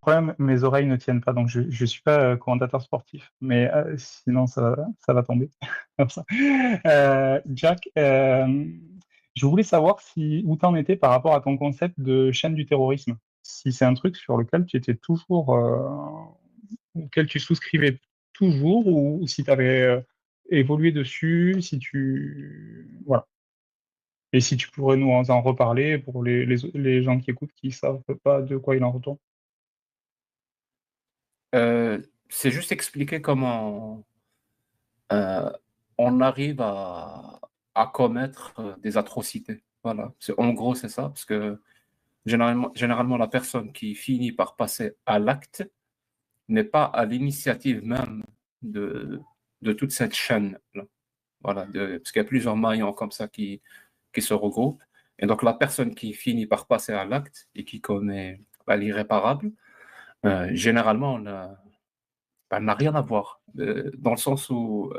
problème, mes oreilles ne tiennent pas, donc je suis pas commentateur sportif, mais sinon ça va tomber. Comme ça. Jack, je voulais savoir si où t'en étais par rapport à ton concept de chaîne du terrorisme. Si c'est un truc sur lequel tu étais toujours, auquel tu souscrivais toujours, ou si tu avais évolué dessus, si tu voilà. Et si tu pourrais nous en reparler pour les gens qui écoutent qui savent pas de quoi il en retourne. C'est juste expliquer comment euh, on arrive à commettre des atrocités. Voilà. En gros, c'est ça, parce que généralement, la personne qui finit par passer à l'acte n'est pas à l'initiative même de, de toute cette chaîne-là. Voilà, parce qu'il y a plusieurs maillons comme ça qui se regroupent. Et donc, la personne qui finit par passer à l'acte et qui commet l'irréparable, généralement, elle n'a rien à voir, dans le sens où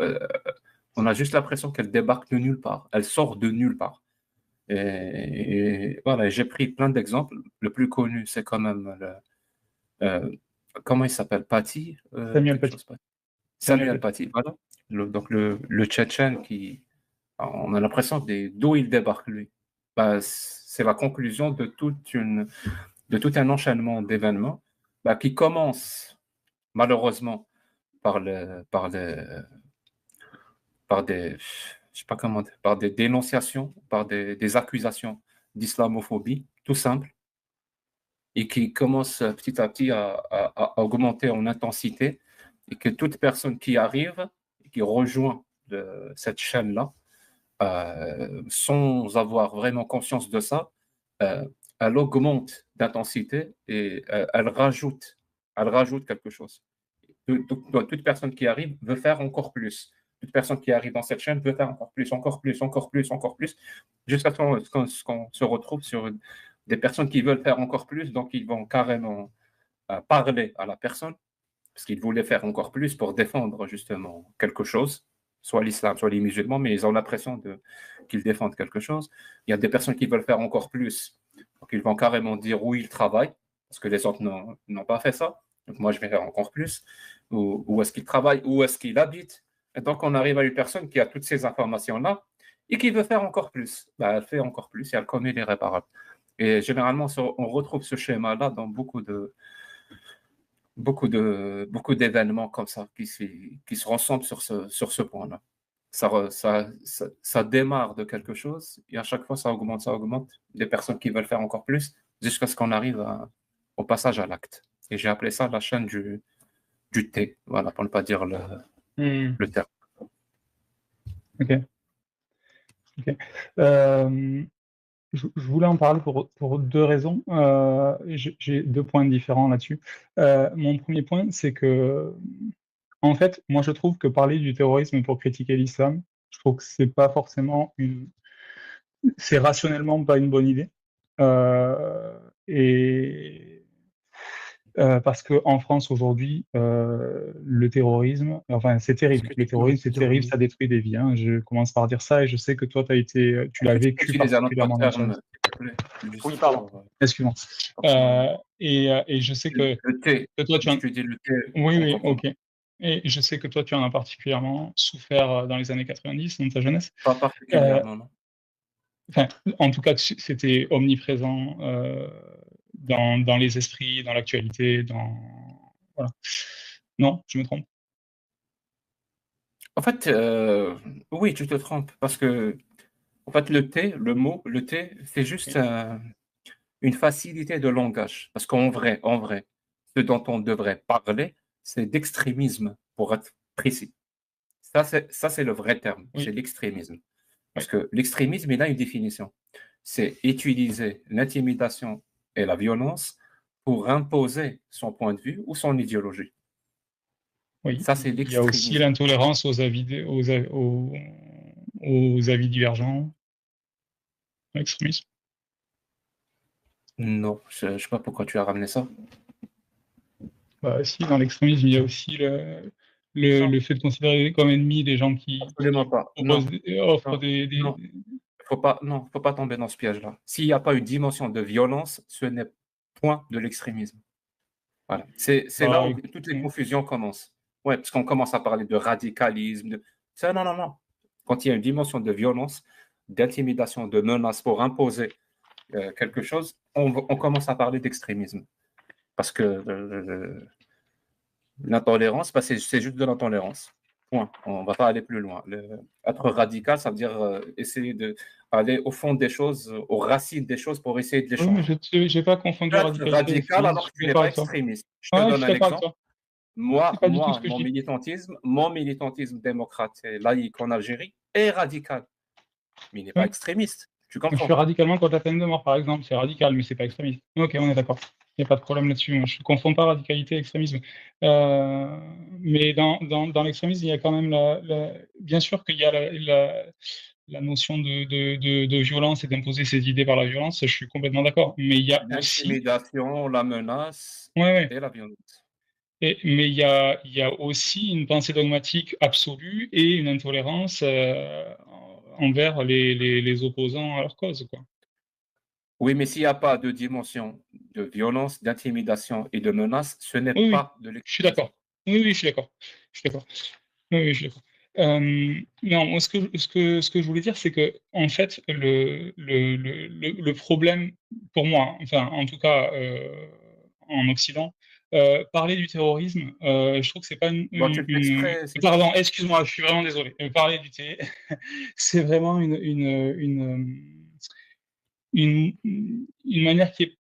on a juste l'impression qu'elle débarque de nulle part, elle sort de nulle part. Et voilà, j'ai pris plein d'exemples. Le plus connu, c'est quand même euh, comment il s'appelle, Paty, Samuel quelque Paty. chose, Paty. Samuel Samuel Paty. Paty, voilà. Donc le Tchétchène qui, on a l'impression d'où il débarque lui. Bah, c'est la conclusion de tout un enchaînement d'événements qui commence malheureusement par des, je sais pas comment dire, par des dénonciations, par des accusations d'islamophobie, tout simple, et qui commence petit à petit à augmenter en intensité, et que toute personne qui arrive, qui rejoint cette chaîne-là, sans avoir vraiment conscience de ça, euh, elle augmente d'intensité et elle rajoute quelque chose. Toute personne qui arrive veut faire encore plus. Toute personne qui arrive dans cette chaîne veut faire encore plus, encore plus, encore plus, encore plus, jusqu'à ce qu'on se retrouve sur des personnes qui veulent faire encore plus, donc ils vont carrément parler à la personne, parce qu'ils voulaient faire encore plus pour défendre justement quelque chose, soit l'islam, soit les musulmans, mais ils ont l'impression qu'ils défendent quelque chose. Il y a des personnes qui veulent faire encore plus, donc ils vont carrément dire où ils travaillent, parce que les autres n'ont pas fait ça. Donc moi, je vais faire encore plus. Où est-ce qu'il travaille, où est-ce qu'il habite. Et donc, on arrive à une personne qui a toutes ces informations-là et qui veut faire encore plus. Elle fait encore plus et elle commet l'irréparable. Et généralement, on retrouve ce schéma-là dans beaucoup d'événements comme ça qui se ressemblent sur ce point-là. Ça démarre de quelque chose et à chaque fois, ça augmente. Des personnes qui veulent faire encore plus jusqu'à ce qu'on arrive au passage à l'acte. Et j'ai appelé ça la chaîne du thé, voilà, pour ne pas dire le terme. Ok. Ok. Euh, je voulais en parler pour deux raisons. J'ai deux points différents là-dessus. Mon premier point, c'est que, en fait, moi, je trouve que parler du terrorisme pour critiquer l'islam, je trouve que c'est pas forcément c'est rationnellement pas une bonne idée. Et parce que en France aujourd'hui, le terrorisme, enfin c'est Est-ce terrible. que Le tu peux terrorisme, c'est terrible, redire? ça détruit des vies, hein. Je commence par dire ça et je sais que toi, tu Est-ce l'as que tu peux vécu utiliser un autre particulièrement dans ton terme, expérience. s'il te plaît, Oui, juste pardon. Excuse-moi. pour que- Et je sais le thé, que toi, tu si en... tu dis le thé, Oui, on oui, comprend. ok. Et je sais que toi, tu en as particulièrement souffert dans les années 90, dans ta jeunesse. Pas Euh, particulièrement, non. Enfin, en tout cas, c'était omniprésent dans les esprits, dans l'actualité, dans... Voilà. Non, je me trompe. En fait, oui, tu te trompes, parce que en fait, le thé, c'est juste Oui. une facilité de langage. Parce en vrai, ce dont on devrait parler, c'est d'extrémisme, pour être précis. Ça, c'est le vrai terme, c'est Oui. l'extrémisme. Parce Oui. que l'extrémisme, il a une définition. C'est utiliser l'intimidation et la violence pour imposer son point de vue ou son idéologie. Oui, Ça, c'est il y a aussi l'extrémisme. l'intolérance aux avis divergents, l'extrémisme. Non, je ne sais pas pourquoi tu as ramené ça. Bah, si, dans l'extrémisme, il y a aussi Non, le fait de considérer comme ennemis les gens absolument qui pas. proposent, offrent Non, non. des... Non, faut pas tomber dans ce piège-là. S'il n'y a pas une dimension de violence, ce n'est point de l'extrémisme. Voilà. C'est là Bah, où toutes les confusions commencent. Ouais, parce qu'on commence à parler de radicalisme. Ça, non, non, non. Quand il y a une dimension de violence, d'intimidation, de menace pour imposer quelque chose, on commence à parler d'extrémisme. Parce que l'intolérance, bah, c'est juste de l'intolérance. Point. On ne va pas aller plus loin. Être radical, ça veut dire essayer d'aller au fond des choses, aux racines des choses pour essayer de les oui, mais changer. je n'ai pas Tu confondu peux être radicalité et radical extrémisme, je alors que suis tu n'es d'accord pas avec toi. extrémiste. Je te Ouais, je donne suis un d'accord avec exemple. toi. C'est Moi, pas du tout ce que je dis. mon militantisme démocrate et laïque en Algérie est radical, mais il n'est pas Oui. extrémiste. Tu Je suis comprends? radicalement contre la peine de mort, par exemple. C'est radical, mais c'est pas extrémiste. Ok, on est d'accord. Il n'y a pas de problème là-dessus. Moi, je ne confonds pas radicalité et extrémisme. Euh, mais dans l'extrémisme, il y a quand même bien sûr qu'il y a la notion de violence et d'imposer ses idées par la violence. Je suis complètement d'accord. Mais il y a aussi, L'intimidation, la menace ouais, ouais. et la violence. Mais il y a aussi une pensée dogmatique absolue et une intolérance envers les opposants à leur cause, quoi. Oui, mais s'il n'y a pas de dimension de violence, d'intimidation et de menace, ce n'est Oui, oui, pas de je suis l'extrémisme. d'accord. Oui, oui, je suis d'accord. Je suis d'accord. Oui, oui, je suis d'accord. Non, moi, ce que je voulais dire, c'est que, en fait, le problème, pour moi, hein, enfin, en tout cas, en Occident, parler du terrorisme, je trouve que c'est pas Bon, tu le fais exprès. Pardon, excuse-moi, je suis vraiment désolé. Parler du c'est vraiment une manière qui est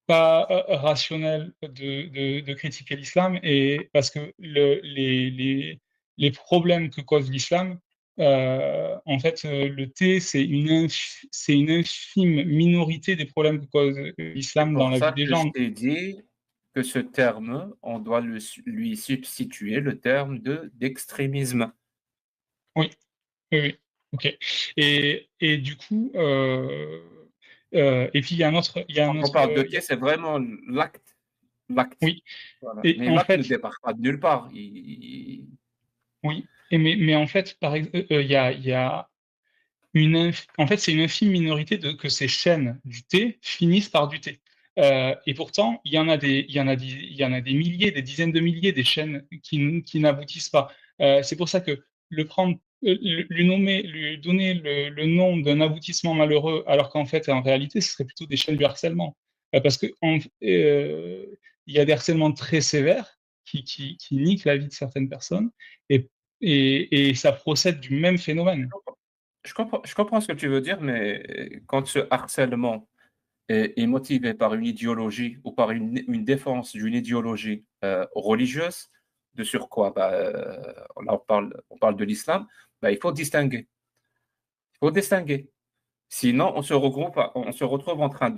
pas rationnel de critiquer l'islam et parce que les problèmes que cause l'islam, en fait, le thé, c'est une infime minorité des problèmes que cause C'est l'islam dans pour la vie ça des que je gens. t'ai dit que ce terme, on doit lui substituer le terme d'extrémisme. Oui, oui, oui. OK. Et du coup, et puis il y a un Quand on autre, parle de il y thé, a c'est vraiment l'acte. L'acte. oui Voilà. et Mais en l'acte ne fait départ pas de nulle part. oui mais en fait, par ex il y a en fait, c'est une infime minorité que ces chaînes du thé finissent par du thé. Et pourtant, il y en a des milliers, des dizaines de milliers des chaînes qui n'aboutissent pas. C'est pour ça que le prendre, lui donner le nom d'un aboutissement malheureux, alors qu'en fait, en réalité, ce serait plutôt des chaînes du harcèlement. Parce que il y a des harcèlements très sévères qui niquent la vie de certaines personnes, et, et ça procède du même phénomène. Je comprends ce que tu veux dire, mais quand ce harcèlement est motivé par une idéologie ou par une défense d'une idéologie religieuse, de surcroît, bah, là on parle de l'islam, bah, il faut distinguer. Il faut distinguer. Sinon, on se retrouve en train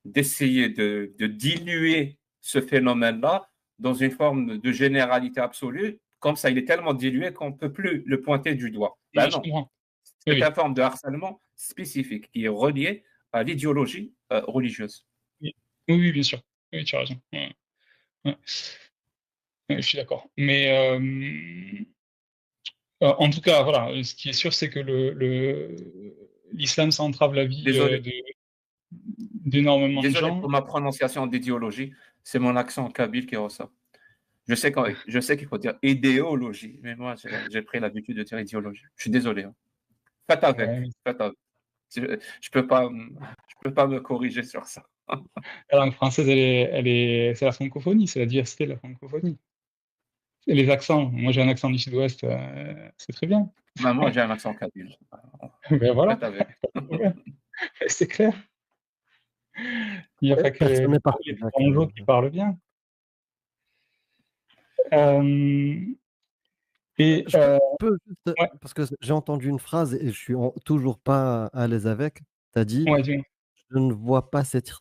d'essayer de diluer ce phénomène-là dans une forme de généralité absolue. Comme ça, il est tellement dilué qu'on ne peut plus le pointer du doigt. Ben Ouais, je non, comprends. Oui, c'est oui. une forme de harcèlement spécifique qui est reliée à l'idéologie religieuse. Oui, oui, oui, bien sûr. Oui, tu as raison. Ouais, ouais. Ouais, je suis d'accord. Mais en tout cas, voilà, ce qui est sûr, c'est que l'islam, ça entrave la vie Désolé, d'énormément de désolé gens. pour ma prononciation d'idéologie, c'est mon accent kabyle qui ressort. Je sais qu'il faut dire idéologie, mais moi, j'ai pris l'habitude de dire idéologie. Je suis désolé, hein. Faites avec, Ouais. faites avec. Je peux pas me corriger sur ça. La langue française, c'est la francophonie, c'est la diversité de la francophonie. Et les accents, moi j'ai un accent du sud-ouest, c'est très bien. Ben, moi, j'ai un accent kabyle. Ben voilà, Faites avec. ouais, c'est clair. Il n'y a pas que Personne n'est les parfait, Jacques. Tourangeaux qui parlent bien. Euh, et Je peux juste, ouais, parce que j'ai entendu une phrase et je suis toujours pas à l'aise avec. Tu as dit, ouais, dis-moi. je ne vois pas cette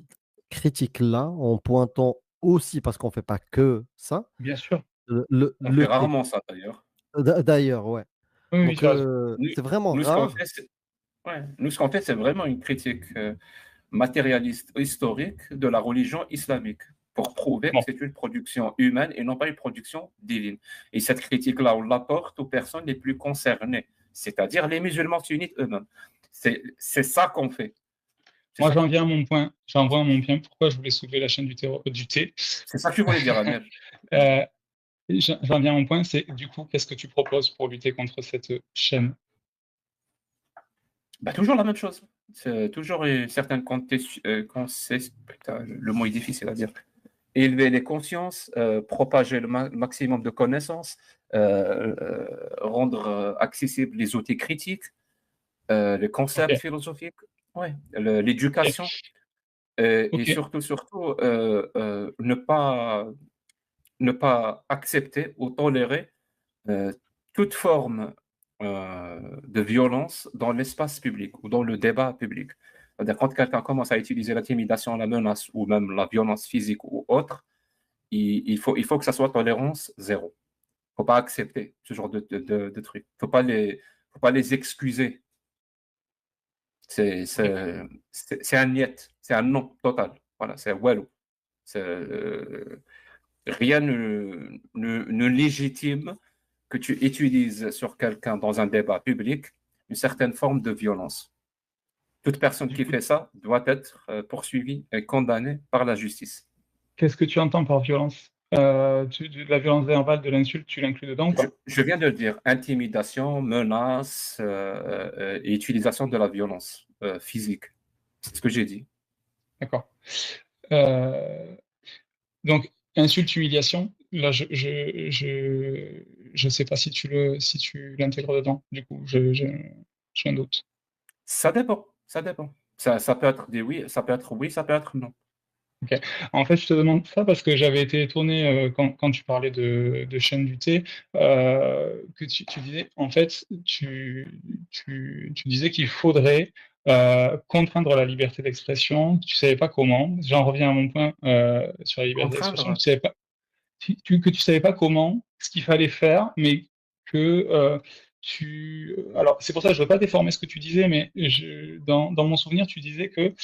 critique-là en pointant aussi, parce qu'on fait pas que ça, Bien sûr. On fait le thé. rarement ça, d'ailleurs. D'ailleurs, ouais. Oui, oui, Donc, tu as raison. Nous, c'est vraiment nous, ce qu'on rare. fait, c'est ouais, nous, ce qu'on fait, c'est vraiment une critique matérialiste historique de la religion islamique pour prouver que Bon, c'est une production humaine et non pas une production divine. Et cette critique-là, on l'apporte aux personnes les plus concernées, c'est-à-dire les musulmans sunnites eux-mêmes. C'est ça qu'on fait. Moi, ça? j'en viens à mon point. J'en viens à mon point. Pourquoi je voulais soulever la chaîne du thé. C'est ça que tu voulais dire, Amir. Euh, J'en viens à mon point, c'est du coup, qu'est-ce que tu proposes pour lutter contre cette chaîne? Bah, toujours la même chose. C'est toujours une certaine putain, le mot est difficile à dire. Élever les consciences, propager le maximum de connaissances, rendre accessibles les outils critiques, les Ok, concepts philosophiques, ouais, ok, l'éducation, et ok. surtout, ne pas accepter ou tolérer euh, toute forme de violence dans l'espace public ou dans le débat public. C'est-à-dire, quand quelqu'un commence à utiliser l'intimidation, la menace ou même la violence physique ou autre, il faut que ça soit tolérance zéro. Il ne faut pas accepter ce genre de trucs. Il ne faut pas les excuser. C'est Ok. un niet, c'est un non total. Voilà, c'est walou. Rien ne légitime que tu utilises sur quelqu'un dans un débat public une certaine forme de violence. Toute personne Du qui coup, fait ça doit être poursuivie et condamnée par la justice. qu'est-ce que tu entends par violence? De la violence verbale, de l'insulte, tu l'inclus dedans ou pas? Je viens de le dire, intimidation, menace et utilisation de la violence physique. C'est ce que j'ai dit. D'accord. Euh, donc, insulte, humiliation, là, je sais pas si tu l'intègres dedans. Du coup, j'ai un doute. Ça dépend, ça dépend. Ça peut être des oui, ça peut être oui, ça peut être non. Ok. En fait, je te demande ça parce que j'avais été étonné quand tu parlais de chaîne du thé, que tu disais, en fait, tu disais qu'il faudrait contraindre la liberté d'expression. Tu savais pas comment. J'en reviens à mon point sur la liberté d'expression. Contraindre. Tu savais pas, que tu savais pas comment, ce qu'il fallait faire, mais que alors, c'est pour ça que je ne veux pas déformer ce que tu disais, mais dans mon souvenir, tu disais que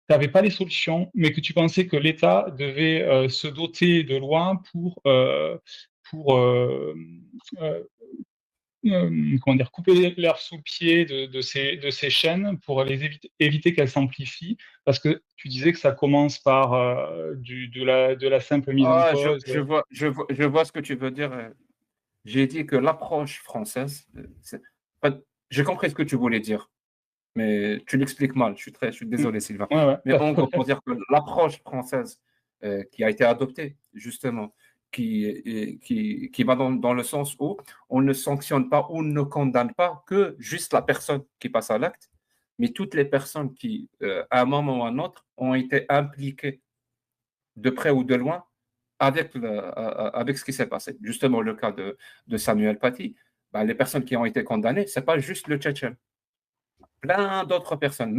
tu n'avais pas les solutions, mais que tu pensais que l'État devait se doter de lois pour euh, comment dire, couper l'herbe sous le pied de ces chaînes pour éviter qu'elles s'amplifient, parce que tu disais que ça commence par de la simple mise en Ah, cause. je vois ce que tu veux dire. J'ai dit que l'approche française, en fait, j'ai compris ce que tu voulais dire, mais tu l'expliques mal. Je suis Mm. désolé, Sylvain. Ouais, ouais, Mais pas de en gros, pour problème. dire que l'approche française qui a été adoptée, justement, qui va dans le sens où on ne sanctionne pas ou ne condamne pas que juste la personne qui passe à l'acte, mais toutes les personnes qui, à un moment ou à un autre, ont été impliquées de près ou de loin avec ce qui s'est passé. Justement, le cas de Samuel Paty, ben, les personnes qui ont été condamnées, ce n'est pas juste le Tchétchène. Plein d'autres personnes,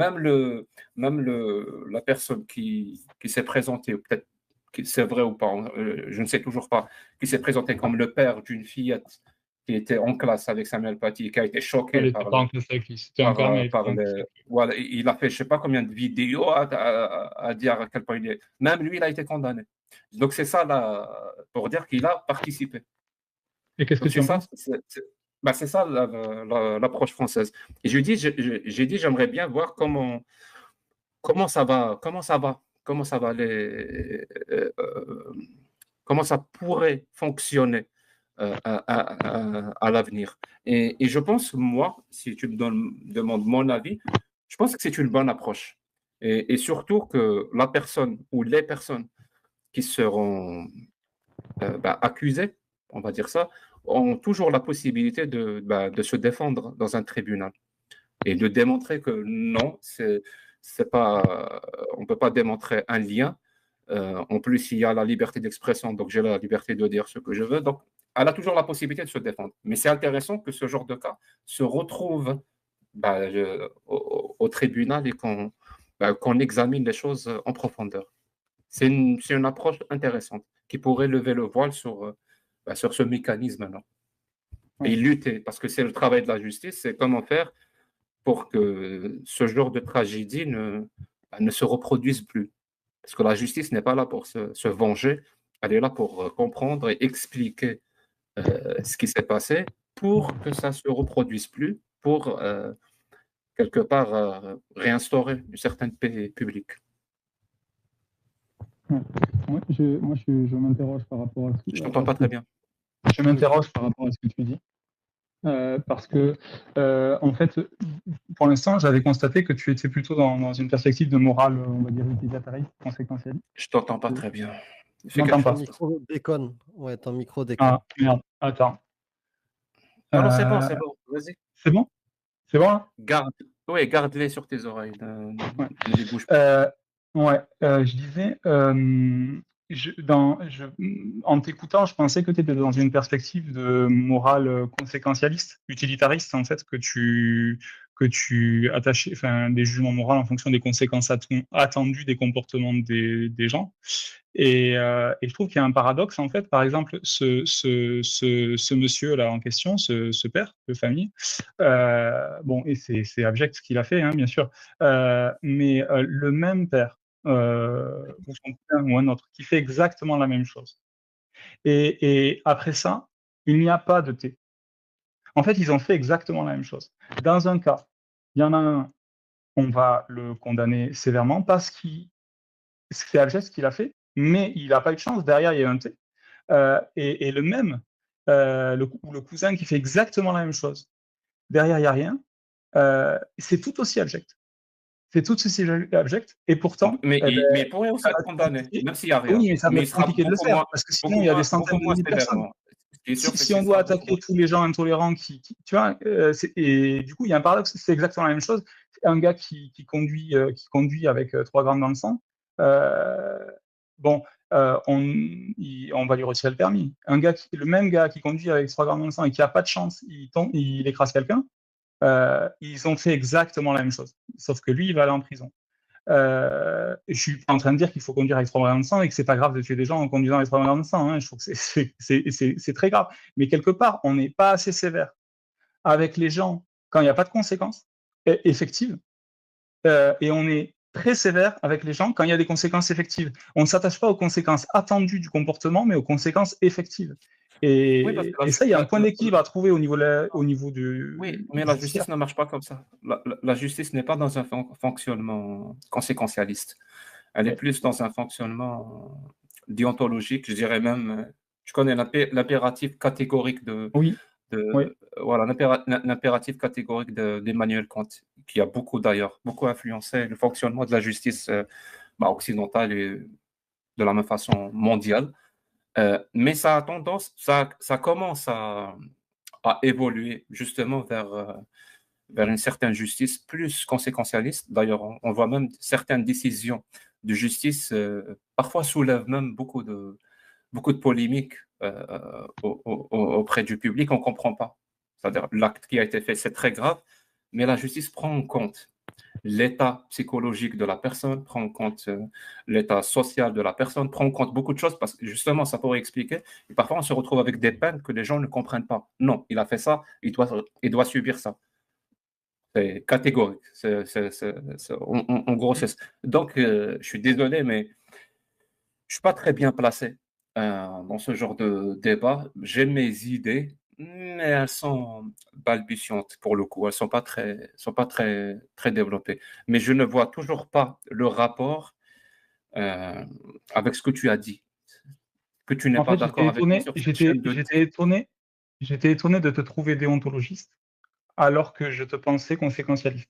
la personne qui s'est présentée, peut-être que c'est vrai ou pas, je ne sais toujours pas, qui s'est présenté comme le père d'une fillette qui était en classe avec Samuel Paty, qui a été Elle choqué n'était pas en classe avec lui. C'était un père, mais elle n'était pas en classe avec lui. voilà, il a fait je ne sais pas combien de vidéos à dire à quel point il est. Même lui, il a été condamné. Donc c'est ça là, pour dire qu'il a participé. Et qu'est-ce que Donc tu c'est en ça, penses? ben, c'est ça l'approche française. Et j'ai dit, j'aimerais bien voir comment ça va comment ça pourrait fonctionner à l'avenir. Et je pense, moi, si tu demandes mon avis, je pense que c'est une bonne approche. Et surtout que la personne ou les personnes qui seront accusées, on va dire ça, ont toujours la possibilité de se défendre dans un tribunal et de démontrer que non, c'est pas, on ne peut pas démontrer un lien. En plus, il y a la liberté d'expression, donc j'ai la liberté de dire ce que je veux. Donc, elle a toujours la possibilité de se défendre. Mais c'est intéressant que ce genre de cas se retrouve au tribunal et qu'on examine les choses en profondeur. C'est une approche intéressante qui pourrait lever le voile sur ce mécanisme-là et Ouais. lutter, parce que c'est le travail de la justice, c'est comment faire pour que ce genre de tragédie ne se reproduise plus. Parce que la justice n'est pas là pour se venger, elle est là pour comprendre et expliquer ce qui s'est passé pour que ça ne se reproduise plus, pour quelque part, réinstaurer une certaine paix publique. Ouais. Je m'interroge par rapport Je t'entends pas très bien. je m'interroge par rapport à ce que tu dis. Parce que, en fait, pour l'instant, j'avais constaté que tu étais plutôt dans une perspective de morale, on va dire, utilitariste, conséquentialiste. Je t'entends pas très bien. Tu Fais quelque m'entends Ton pas? chose. micro déconne. Ouais, ton micro déconne. Ah, merde, attends. Non, non, c'est bon, Euh, c'est bon. Vas-y. c'est bon? C'est bon là? Garde, oui, garde-les sur tes oreilles. Ouais. Ne les bouge pas. Ouais, je disais, en t'écoutant, je pensais que tu étais dans une perspective de morale conséquentialiste, utilitariste, en fait, que tu attachais, enfin, des jugements moraux en fonction des conséquences attendues des comportements des gens. Et je trouve qu'il y a un paradoxe, en fait. Par exemple, ce monsieur-là en question, ce père de famille, bon, et c'est abject ce qu'il a fait, hein, bien sûr, mais le même père, ou son père ou un autre, qui fait exactement la même chose. Et après ça, il n'y a pas de thé. En fait, ils ont fait exactement la même chose. Dans un cas, il y en a un, on va le condamner sévèrement parce qu'il c'est abject ce qu'il a fait, mais il n'a pas eu de chance. Derrière, il y a eu un thé. Et le même, le cousin qui fait exactement la même chose. Derrière, il n'y a rien. C'est tout aussi abject. C'est tout aussi abject. Et pourtant, Mais, eh ben, mais il pourrait aussi ça va être être condamné, compliqué. même s'il n'y a rien. Oui, mais ça va Mais il être sera compliqué de le faire, parce que sinon, il y a des centaines beaucoup de moins milliers de personnes. sévèrement. Ce qui est sûr, c'est Si qu'il on doit sera beaucoup moins. attaquer tous les gens intolérants tu vois, et du coup, il y a un paradoxe, c'est exactement la même chose. Un gars qui conduit avec 3 grammes dans le sang, euh, bon, on va lui retirer le permis. Le même gars qui conduit avec 3 grammes dans le sang et qui a pas de chance, il écrase quelqu'un, ils ont fait exactement la même chose. Sauf que lui, il va aller en prison. Je suis pas en train de dire qu'il faut conduire avec 3 grammes de sang et que c'est pas grave de tuer des gens en conduisant avec 3 grammes de sang, hein. Je trouve que c'est très grave. Mais quelque part, on n'est pas assez sévère avec les gens quand il n'y a pas de conséquences effectives, et on est très sévère avec les gens quand il y a des conséquences effectives. On ne s'attache pas aux conséquences attendues du comportement, mais aux conséquences effectives. Oui, parce Et, que et ça, il y a un point d'équilibre à trouver au niveau oui, mais la judiciaire. justice ne marche pas comme ça. La justice n'est pas dans un fonctionnement conséquentialiste. Elle est Ouais. plus dans un fonctionnement déontologique, je dirais même. Je connais l'impératif catégorique Oui, oui. voilà, l'impératif catégorique d'Emmanuel Kant, qui a beaucoup d'ailleurs, beaucoup influencé le fonctionnement de la justice occidentale et de la même façon mondiale. Mais ça a tendance, ça commence à évoluer justement vers une certaine justice plus conséquentialiste. D'ailleurs, on voit même certaines décisions de justice parfois soulèvent même beaucoup de polémiques auprès du public. On ne comprend pas. C'est-à-dire l'acte qui a été fait, c'est très grave, mais la justice prend en compte l'état psychologique de la personne, prend en compte l'état social de la personne, prend en compte beaucoup de choses parce que justement, ça pourrait expliquer. Et parfois, on se retrouve avec des peines que les gens ne comprennent pas. Non, il a fait ça, il doit subir ça. C'est catégorique. En gros, c'est ça. Donc, je suis désolé, mais je ne suis pas très bien placé dans ce genre de débat. J'ai mes idées, mais elles sont balbutiantes pour le coup. Elles ne sont pas très, très développées. Mais je ne vois toujours pas le rapport avec ce que tu as dit. Que tu n'es En pas fait, j'étais d'accord avec moi étonné, sur cette j'étais, chaîne de j'étais thé. étonné, j'étais étonné de te trouver déontologiste, alors que je te pensais conséquentialiste,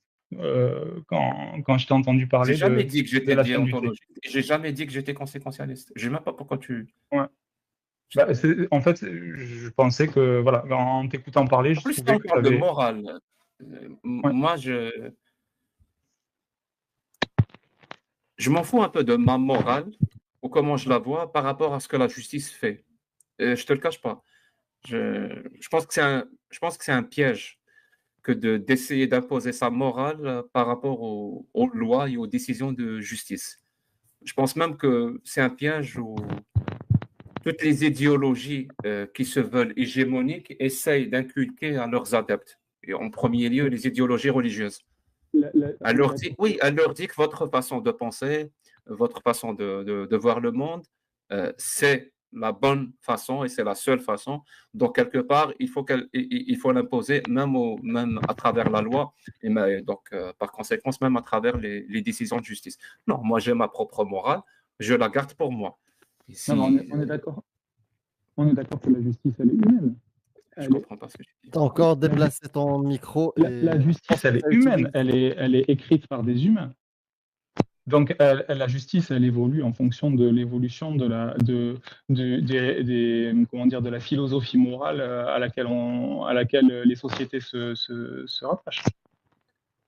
quand je t'ai entendu J'ai parler jamais de, dit que de j'étais la chaîne du thé. déontologique. J'ai jamais dit que j'étais conséquentialiste. Je ne sais même pas pourquoi tu. Ouais. Bah, en fait, je pensais que, voilà, en t'écoutant parler, En je plus, si trouvais on que tu parle de avais. morale, Ouais. moi, je m'en fous un peu de ma morale ou comment je la vois par rapport à ce que la justice fait. Je te le cache pas. Je pense que c'est un piège que d'essayer d'imposer sa morale par rapport aux lois et aux décisions de justice. Je pense même que c'est un piège où toutes les idéologies qui se veulent hégémoniques essayent d'inculquer à leurs adeptes, et en premier lieu les idéologies religieuses. La- la- Elle leur la- dit, oui, elle leur dit que votre façon de penser, votre façon de voir le monde, c'est la bonne façon et c'est la seule façon. Donc, quelque part, il faut l'imposer même à travers la loi et donc, par conséquent, même à travers les décisions de justice. Non, moi, j'ai ma propre morale, je la garde pour moi. Et Non, mais on est d'accord. On est d'accord que la justice, elle est humaine. Je comprends pas ce que tu dis. T'as encore déplacé ton micro La et justice, elle est humaine. Elle est écrite par des humains. Donc, la justice, elle évolue en fonction de l'évolution de comment dire, de la philosophie morale à laquelle les sociétés se rattachent.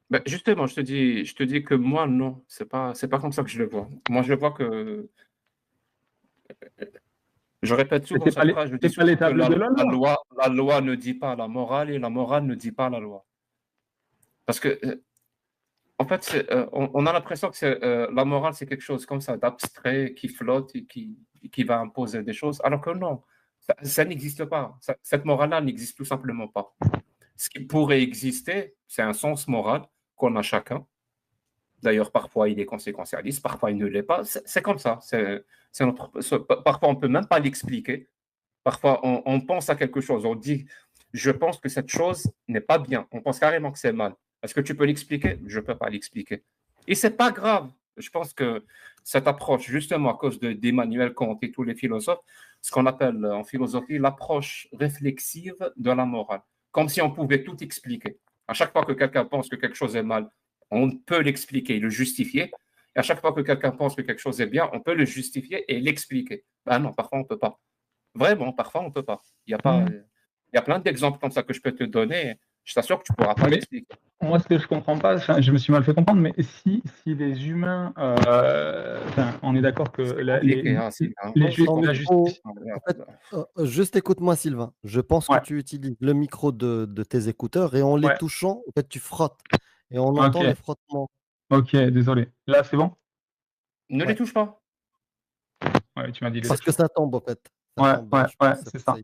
Ben, justement, je te dis que moi, non, c'est pas comme ça que je le vois. Moi, je le vois que, je répète souvent C'est cette phrase, je dis pas souvent les que tables de la loi. la loi ne dit pas la morale et la morale ne dit pas la loi. Parce que, en fait, on a l'impression que la morale, c'est quelque chose comme ça, d'abstrait, qui flotte et qui va imposer des choses, alors que non, ça n'existe pas. Cette morale-là n'existe tout simplement pas. Ce qui pourrait exister, c'est un sens moral qu'on a chacun. D'ailleurs, parfois, il est conséquentialiste, parfois, il ne l'est pas. C'est comme ça. Parfois, on ne peut même pas l'expliquer. Parfois, on pense à quelque chose. On dit, je pense que cette chose n'est pas bien. On pense carrément que c'est mal. Est-ce que tu peux l'expliquer? Je ne peux pas l'expliquer. Et ce n'est pas grave. Je pense que cette approche, justement, à cause d'Emmanuel Kant et tous les philosophes, ce qu'on appelle en philosophie l'approche réflexive de la morale. Comme si on pouvait tout expliquer. À chaque fois que quelqu'un pense que quelque chose est mal, on peut l'expliquer, le justifier. Et à chaque fois que quelqu'un pense que quelque chose est bien, on peut le justifier et l'expliquer. Ben non, parfois on ne peut pas. Vraiment, parfois on ne peut pas. Il y a plein d'exemples comme ça que je peux te donner. Je t'assure que tu ne pourras pas l'expliquer. Moi, ce que je comprends pas, je me suis mal fait comprendre, mais si les humains, on est d'accord que la justice. En fait, juste écoute-moi, Sylvain. Je pense que tu utilises le micro de tes écouteurs et en les touchant, en fait, tu frottes et on entend le frottement. Ok, désolé. Là, c'est bon? Ne les touche pas. Ouais, tu m'as dit. Parce que ça tombe, en fait. C'est ça.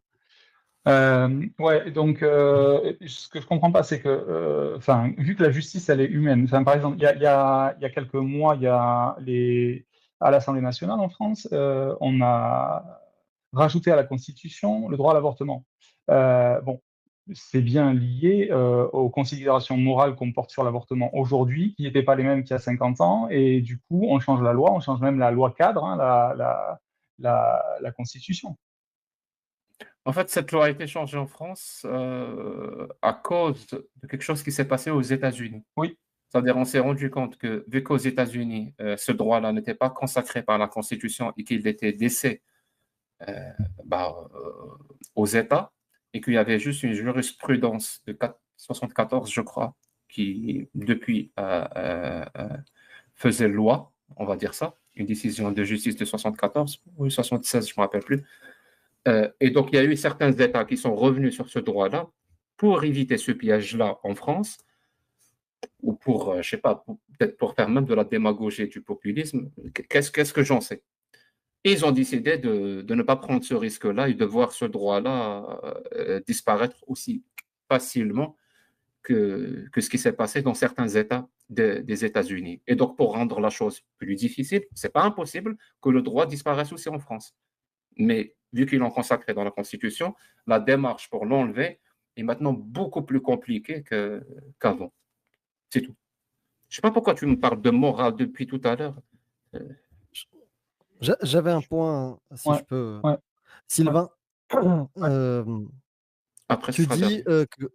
Donc, ce que je comprends pas, c'est que, vu que la justice, elle est humaine, par exemple, il y a quelques mois, à l'Assemblée nationale en France, on a rajouté à la Constitution le droit à l'avortement. Bon, c'est bien lié aux considérations morales qu'on porte sur l'avortement aujourd'hui, qui n'étaient pas les mêmes qu'il y a 50 ans, et du coup, on change la loi, on change même la loi cadre, hein, la Constitution. En fait, cette loi a été changée en France à cause de quelque chose qui s'est passé aux États-Unis. Oui. C'est-à-dire, on s'est rendu compte que, vu qu'aux États-Unis, ce droit-là n'était pas consacré par la Constitution et qu'il était laissé aux États, et qu'il y avait juste une jurisprudence de 1974, je crois, qui, depuis, faisait loi, on va dire ça, une décision de justice de 1974, ou 1976, je ne me rappelle plus. Et donc, il y a eu certains États qui sont revenus sur ce droit-là pour éviter ce piège-là en France, ou pour, je ne sais pas, peut-être pour faire même de la démagogie et du populisme. Qu'est-ce que j'en sais? Et ils ont décidé de ne pas prendre ce risque-là et de voir ce droit-là disparaître aussi facilement que ce qui s'est passé dans certains États des États-Unis. Et donc, pour rendre la chose plus difficile, ce n'est pas impossible que le droit disparaisse aussi en France. Mais vu qu'ils l'ont consacré dans la Constitution, la démarche pour l'enlever est maintenant beaucoup plus compliquée qu'avant. C'est tout. Je ne sais pas pourquoi tu me parles de morale depuis tout à l'heure. J'avais un point, si je peux. Sylvain, après, tu dis que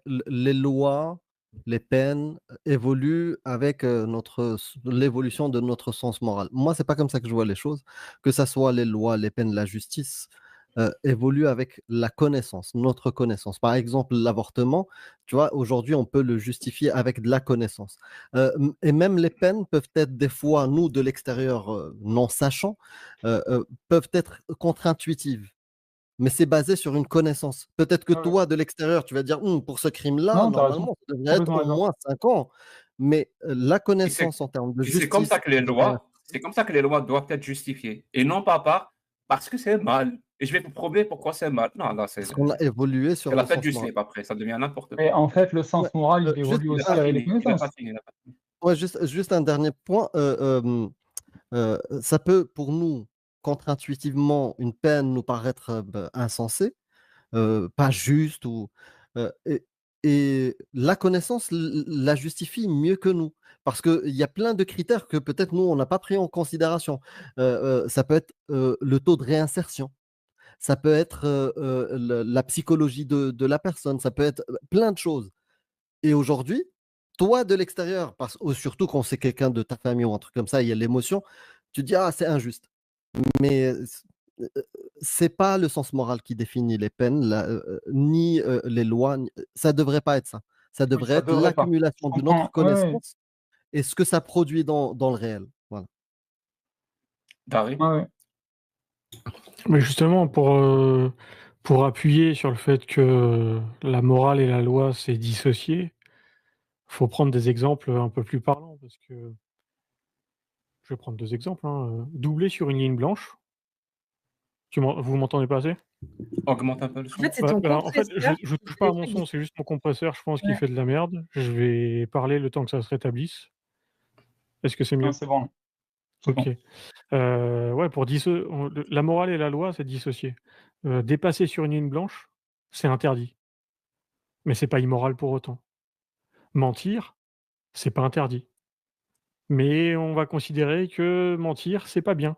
les lois, les peines évoluent avec l'évolution de notre sens moral. Moi, c'est pas comme ça que je vois les choses. Que ça soit les lois, les peines, la justice évolue avec la connaissance, notre connaissance. Par exemple, l'avortement, tu vois, aujourd'hui, on peut le justifier avec de la connaissance. Et même les peines peuvent être des fois, nous, de l'extérieur, non sachant, peuvent être contre-intuitives. Mais c'est basé sur une connaissance. Peut-être que toi, de l'extérieur, tu vas dire, pour ce crime-là, normalement, ça devrait être au moins 5 ans. Mais la connaissance en termes de justice. C'est comme ça que les lois doivent être justifiées. Et non pas parce que c'est mal. Et je vais vous prouver pourquoi c'est mal. Non, là, c'est. Parce qu'on a évolué sur la le fête sens du moral. slip après, ça devient n'importe quoi. Mais en fait, le sens moral, il évolue aussi avec les connaissances. Ouais, juste un dernier point. Ça peut, pour nous, contre-intuitivement, une peine nous paraître insensée, pas juste, et la connaissance la justifie mieux que nous. Parce qu'il y a plein de critères que peut-être nous, on n'a pas pris en considération. Ça peut être le taux de réinsertion. Ça peut être la psychologie de la personne. Ça peut être plein de choses. Et aujourd'hui, toi, de l'extérieur, surtout quand c'est quelqu'un de ta famille ou un truc comme ça, il y a l'émotion, tu te dis, ah, c'est injuste. Mais c'est pas le sens moral qui définit les peines, ni les lois. Ça devrait pas être ça. Ça Oui, devrait ça être devrait pas. Je l'accumulation de notre comprends. Ouais, ouais, connaissance et ce que ça produit dans le réel. Voilà. Dari? ouais, ouais. Mais justement, pour appuyer sur le fait que la morale et la loi, c'est dissocié, faut prendre des exemples un peu plus parlants parce que je vais prendre 2 exemples, hein, doubler sur une ligne blanche. Vous m'entendez pas assez? Augmente un peu le En son. fait, c'est Ouais, ton bah, en fait, compresseur je qui touche pas à fait mon que son, c'est juste mon compresseur, je pense qu'il ouais. fait de la merde. Je vais parler le temps que ça se rétablisse. Est-ce que c'est Non, mieux? c'est bon. C'est OK. bon. Ouais, la morale et la loi, c'est dissocié. Dépasser sur une ligne blanche, c'est interdit, mais c'est pas immoral pour autant. Mentir, c'est pas interdit, mais on va considérer que mentir, c'est pas bien.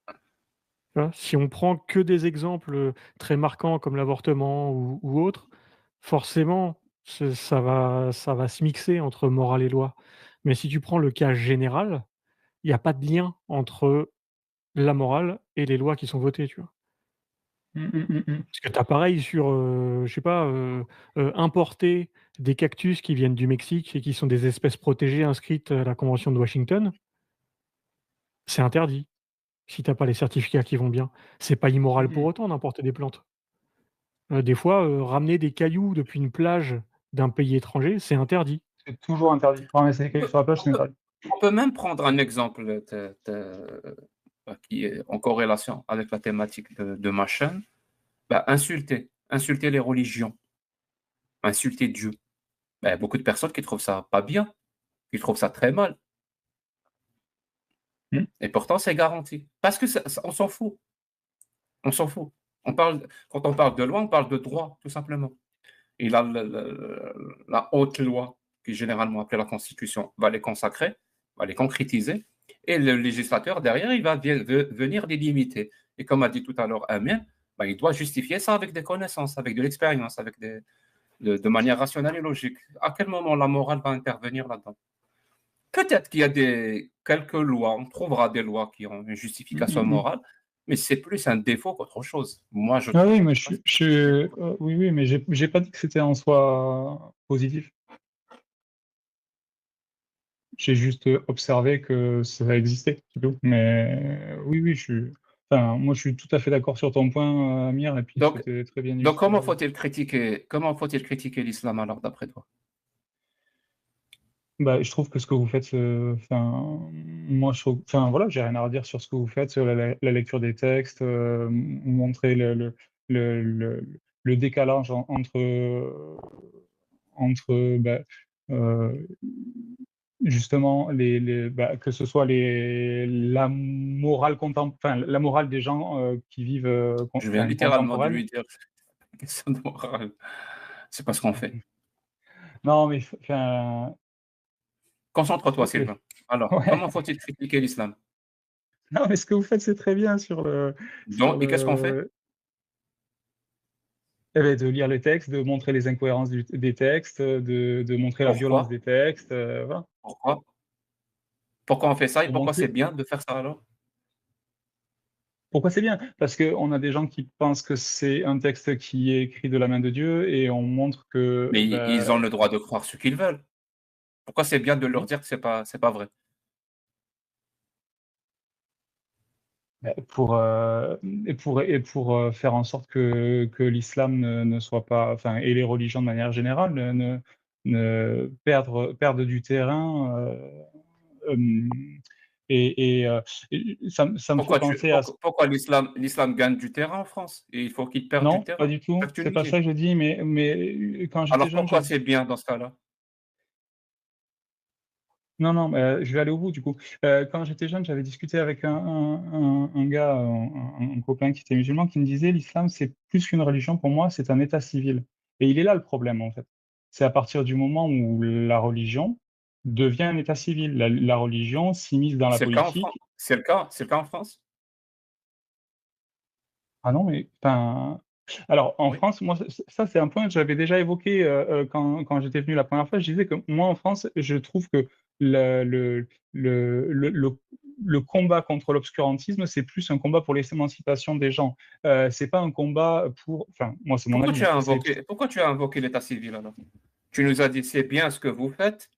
Tu vois? Si on prend que des exemples, très marquants comme l'avortement ou autre, forcément, ça va se mixer entre morale et loi. Mais si tu prends le cas général, il y a pas de lien entre la morale et les lois qui sont votées, tu vois? Mmh, mmh, mmh, mmh. Parce que tu as pareil sur, je sais pas, importer des cactus qui viennent du Mexique et qui sont des espèces protégées inscrites à la convention de Washington, c'est interdit, si tu as pas les certificats qui vont bien. C'est pas immoral Mmh pour mh. autant d'importer des plantes. Des fois, ramener des cailloux depuis une plage d'un pays étranger, c'est interdit. C'est toujours interdit. Ramasser des On cailloux peut sur la plage, on c'est peut interdit. on peut même prendre un exemple qui est en corrélation avec la thématique de ma chaîne. Bah, insulter les religions, insulter Dieu. Bah, beaucoup de personnes qui trouvent ça pas bien, qui trouvent ça très mal Mmh. et pourtant c'est garanti. Parce que on s'en fout, on s'en fout. Quand on parle de loi, on parle de droit, tout simplement. Et là, la haute loi, qui est généralement appelée la Constitution, va les consacrer, va les concrétiser, et le législateur, derrière, il va venir les limiter. Et comme a dit tout à l'heure Amir, bah, il doit justifier ça avec des connaissances, avec de l'expérience, de manière rationnelle et logique. À quel moment la morale va intervenir là-dedans? Peut-être qu'il y a quelques lois, on trouvera des lois qui ont une Mmh, justification mmh, mmh. morale, mais c'est plus un défaut qu'autre chose. Moi, je Ah trouve oui, en mais tout cas. oui, oui, mais j'ai pas dit que c'était en soi positif. J'ai juste observé que ça existait, c'est tout. Mais oui, oui, enfin, moi, je suis tout à fait d'accord sur ton point, Amir, et puis Donc, c'était très bien donc illustré. comment faut-il critiquer l'islam alors, d'après toi? Bah, je trouve que ce que vous faites, enfin, moi, enfin, voilà, j'ai rien à redire sur ce que vous faites, sur la lecture des textes, montrer le décalage entre, bah, heu, justement bah, que ce soit la morale enfin, la morale des gens, qui vivent, Je viens enfin, littéralement de contemporaine. lui dire que c'est une question de morale. C'est pas ce qu'on fait. Non, mais enfin, je Concentre-toi, trouve que Sylvain. Alors, ouais, comment faut-il critiquer l'islam? non, mais ce que vous faites, c'est très bien sur Et qu'est-ce qu'on fait? le Eh beh, de lire les textes, de montrer les incohérences des textes, de montrer la violence Pourquoi? des textes, voilà. Pourquoi? Pourquoi on fait ça et Pour pourquoi c'est montrer bien de faire ça alors? pourquoi c'est bien? Parce qu'on a des gens qui pensent que c'est un texte qui est écrit de la main de Dieu et on montre que, Mais ils ont bah le droit de croire ce qu'ils veulent. Pourquoi c'est bien de leur oui, dire que c'est pas vrai? bah, pour faire en sorte que l'islam ne soit pas enfin et les religions de manière générale ne perdent du terrain, hem et ça me fait penser à Pourquoi l'islam gagne du terrain en France et il faut qu'il perde du non, pas terrain? du C'est ça tout, que tu c'est nous pas ça dis. que je dis, mais quand j'étais Alors jeune, pourquoi c'est bien dans ce cas-là? Non, non, mais je vais aller au bout du coup. Quand j'étais jeune, j'avais discuté avec un gars, un copain qui était musulman, qui me disait: «L'islam, c'est plus qu'une religion pour moi, c'est un état civil» et il est là le problème, en fait. C'est à partir du moment où la religion devient un état civil. La religion s'immisce dans la C'est le cas en France. politique. C'est le cas en France. Ah non, mais enfin, alors en Oui. France, moi, ça c'est un point que j'avais déjà évoqué, quand j'étais venu la première fois. Je disais que moi, en France, je trouve que le combat contre l'obscurantisme, c'est plus un combat pour l'émancipation des gens. C'est pas un combat pour enfin, moi, c'est mon Pourquoi avis, tu hein, as c'est invoqué, pourquoi tu as invoqué l'état civil alors? Tu nous as dit c'est bien ce que vous faites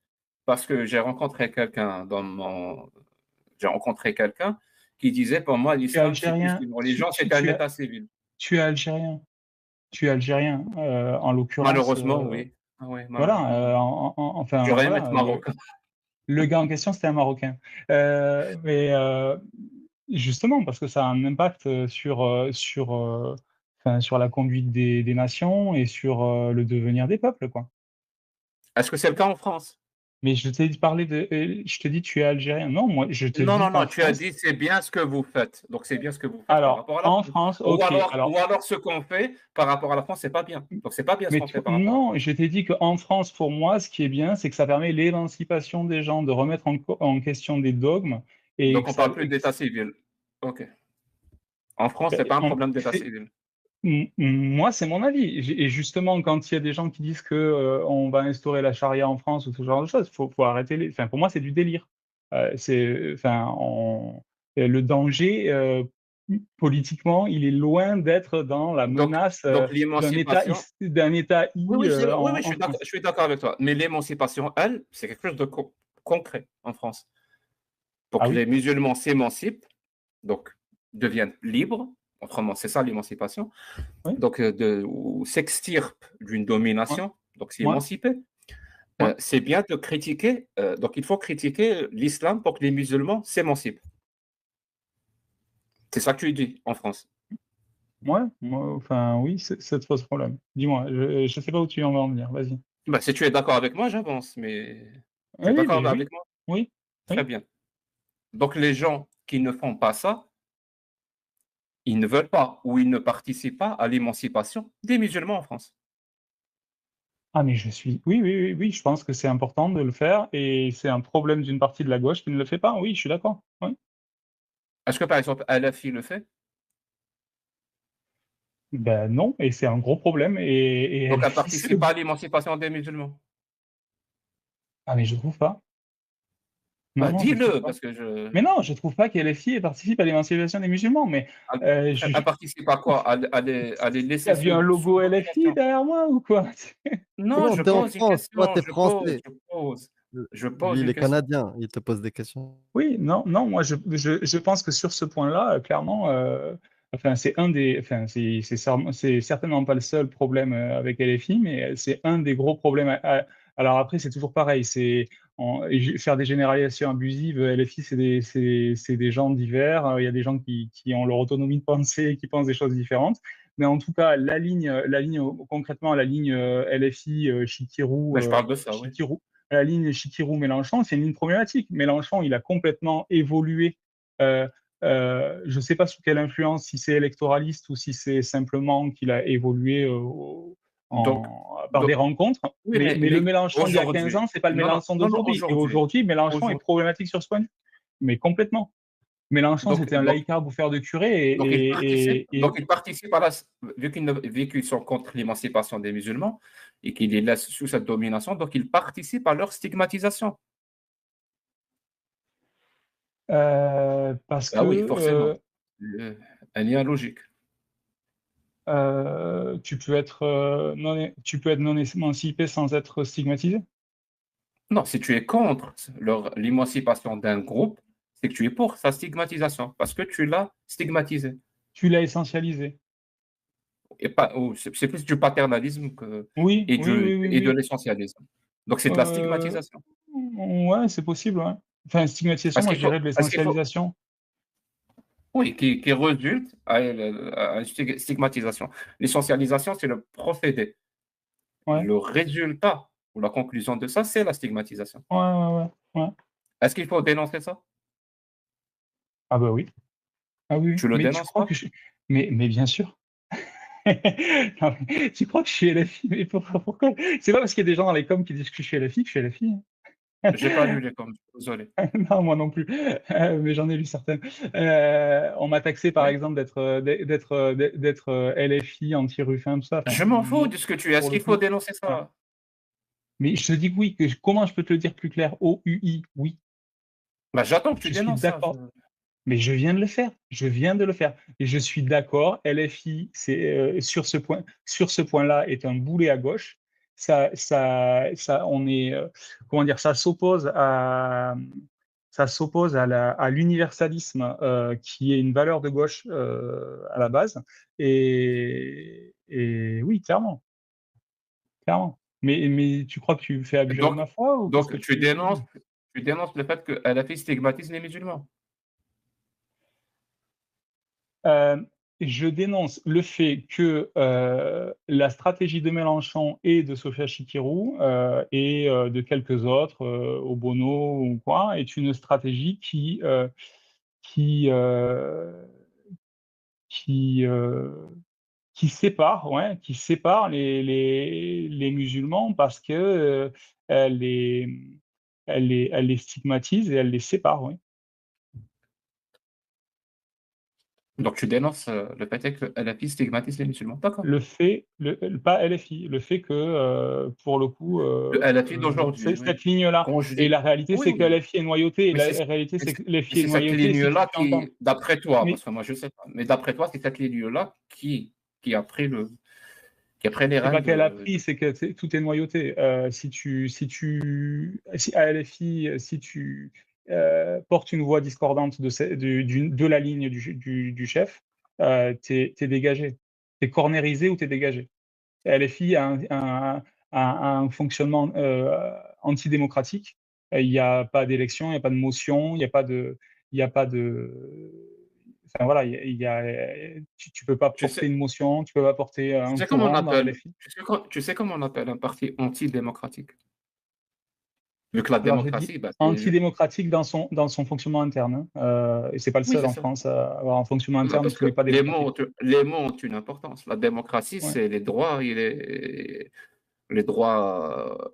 parce que j'ai rencontré quelqu'un qui disait pour moi tu es l'islam c'est plus algérien, qu'une religion, c'est un tu es état civil. tu es algérien tu es algérien, en l'occurrence, Malheureusement, oui. Ah ouais, malheureusement, voilà, oui. enfin, J'aurais aimé être voilà, marocain. le gars en question, c'était un Marocain. Mais justement, parce que ça a un impact, enfin, sur la conduite des nations et sur, le devenir des peuples, quoi. Est-ce que c'est le cas en France? Mais je t'ai parlé de je te dis: «Tu es algérien». Non, moi, je te Non, dis non, qu'en non, tu as France dit: «C'est bien ce que vous faites». Donc c'est bien ce que vous faites par alors, rapport à la en France. France, Ou OK, alors alors ou alors ce qu'on fait par rapport à la France, c'est pas bien. Donc c'est pas bien ce mais qu'on tu fait par rapport à la non, France. je t'ai dit qu'en France, pour moi, ce qui est bien, c'est que ça permet l'émancipation des gens, de remettre en question des dogmes et Donc que on ça parle plus d'état civil. OK. En France, c'est beh, pas un problème d'état civil. Moi, c'est mon avis. Et justement, quand il y a des gens qui disent que, on va instaurer la charia en France ou ce genre de choses, faut arrêter les enfin, pour moi, c'est du délire. C'est enfin, le danger, politiquement, il est loin d'être dans la Donc menace, donc l'émancipation d'un État oui, oui, oui, oui, en je France. suis d'accord avec toi. Mais l'émancipation, elle, c'est quelque chose de concret en France. Pour Ah que oui? les musulmans s'émancipent, donc deviennent libres, autrement, c'est ça l'émancipation, Oui, donc ou s'extirpent d'une ouais, domination, donc ouais, s'émanciper. ouais. C'est bien de critiquer, donc il faut critiquer l'islam pour que les musulmans s'émancipent. C'est ça que tu dis en France. Ouais, moi, enfin, oui, ça te pose problème. Dis-moi, je sais pas où tu en vas en venir, vas-y. Bah, si tu es d'accord avec moi, j'avance, mais tu es Oui, d'accord beh, oui, avec moi? oui, Très oui. bien. Donc les gens qui ne font pas ça, ils ne veulent pas ou ils ne participent pas à l'émancipation des musulmans en France. Ah mais je suis oui, oui, oui, oui, je pense que c'est important de le faire et c'est un problème d'une partie de la gauche qui ne le fait pas. Oui, je suis d'accord. Oui. Est-ce que par exemple LFI le fait? Ben non et c'est un gros problème et Donc elle LFI c'est le participe pas à l'émancipation des musulmans? ah mais je trouve pas. Non, Bah, non, je trouve dis-le pas. parce que je Mais non, je trouve pas qu'LFI participe à l'émancipation des musulmans, mais elle je participe à quoi? À les tu laisser vu un sous logo LFI domination? derrière moi ou quoi? Non, Non, je tu es en pose une France, toi, question, tu es français. je pose Lui, il une est question. canadien, il te pose des questions. Oui, non, non, moi je pense que sur ce point-là, clairement, enfin c'est un des enfin c'est certainement pas le seul problème, avec LFI, mais c'est un des gros problèmes alors après c'est toujours pareil, faire des généralisations abusives, LFI c'est des gens divers, il y a des gens qui ont leur autonomie de pensée, qui pensent des choses différentes. Mais en tout cas, concrètement la ligne, LFI, Mais je parle de ça, oui. Chikirou la ligne Chikirou-Mélenchon, c'est une ligne problématique. Mélenchon, il a complètement évolué. Euh, je ne sais pas sous quelle influence, si c'est électoraliste ou si c'est simplement qu'il a évolué Donc par des donc rencontres. oui, Mais le Mélenchon d'il y a 15 aujourd'hui ans, c'est pas le non, non, Mélenchon non, non, d'aujourd'hui. Et aujourd'hui, Mélenchon est aujour problématique sur ce point de vue. Mais complètement. Mélenchon, donc c'était un donc laïcard bouffeur de curé donc ils participent à la vu qu'ils sont contre l'émancipation des musulmans et qu'ils les laissent sous cette domination, donc ils participent à leur stigmatisation. parce Ah oui, que forcément. Un lien logique. tu peux être non émancipé sans être stigmatisé. Non, si tu es contre l'émancipation d'un groupe, c'est que tu es pour sa stigmatisation, parce que tu l'as stigmatisé. Tu l'as essentialisé. Et pas, c'est plus du paternalisme Oui, oui, oui, oui, et de oui. l'essentialisme. Donc c'est de la Euh, stigmatisation. ouais, c'est possible, ouais. Enfin, stigmatisation, Parce moi qu'il je faut, dirais de parce qu'il faut, l'essentialisation. oui, qui résulte à une stigmatisation. L'essentialisation, c'est le procédé. Ouais, Le résultat ou la conclusion de ça, c'est la stigmatisation. ouais, ouais, ouais, ouais. Est-ce qu'il faut dénoncer ça? Ah bah oui. Ah oui, oui. Tu le Mais tu dénonces crois pas? que je... Mais bien sûr. Non, mais tu crois que je suis LFI? Mais pourquoi? C'est pas parce qu'il y a des gens dans les coms qui disent que je suis LFI que je suis LFI. J'ai pas lu les coms, désolé. Non, moi non plus, mais j'en ai lu certaines. On m'a taxé, par Ouais. exemple, d'être LFI, anti-Ruffin, tout ça. Enfin, Je m'en fous de ce que tu es. Est-ce pour le qu'il faut coup, dénoncer voilà. ça? Mais je te dis que oui. Comment je peux te le dire plus clair? OUI, oui. Bah, j'attends que tu Je suis dénonces ça. d'accord. Mais je viens de le faire. Je viens de le faire. Et je suis d'accord. LFI, sur ce point-là, est un boulet à gauche. On est, comment dire, ça s'oppose à l'universalisme, qui est une valeur de gauche, à la base. Et oui, clairement, clairement. Mais tu crois que tu fais abjurer de Donc ma foi ou qu'est-ce que donc tu... tu dénonces le fait que LFI stigmatise les musulmans? Euh, je dénonce le fait que la stratégie de Mélenchon et de Sophia Chikirou, et de quelques autres, Obono ou quoi, est une stratégie qui, qui, qui sépare les musulmans parce que elle elle les stigmatise et elle les sépare, ouais. Donc tu dénonces, le fait est que LFI stigmatise les musulmans? D'accord. Pas LFI, le fait que, pour le coup, Le LFI d'aujourd'hui, oui. cette ligne-là. Quand je Et dis la réalité, oui, c'est que oui, LFI est noyauté. Et mais la c'est réalité, mais c'est c'est que mais LFI est c'est cette noyauté si tu ligne-là te fais entendre. qui d'après toi, Mais parce que moi je sais pas, mais d'après toi, c'est cette ligne-là qui a pris qui a pris les c'est pas rênes qu'elle a de pris, c'est que tout est noyauté. Si à LFI, si tu portes une voix discordante de la ligne du chef, t'es dégagé. T'es cornérisé ou t'es dégagé. LFI a un fonctionnement antidémocratique. Il n'y a pas d'élection, il n'y a pas de motion, il n'y a pas de, il y a pas de, enfin voilà, tu peux pas tu porter sais une motion, tu peux pas porter tu un sais comment on courant dans appelle LFI. tu sais comment on appelle un parti antidémocratique? Vu que la Alors j'ai dit démocratie, bah, c'est antidémocratique dans son fonctionnement interne, hein. Et c'est pas le oui, seul c'est en ça. France à avoir un fonctionnement interne Parce qui n'est que pas démocratique. les mots ont une importance. La démocratie, Ouais, c'est les droits,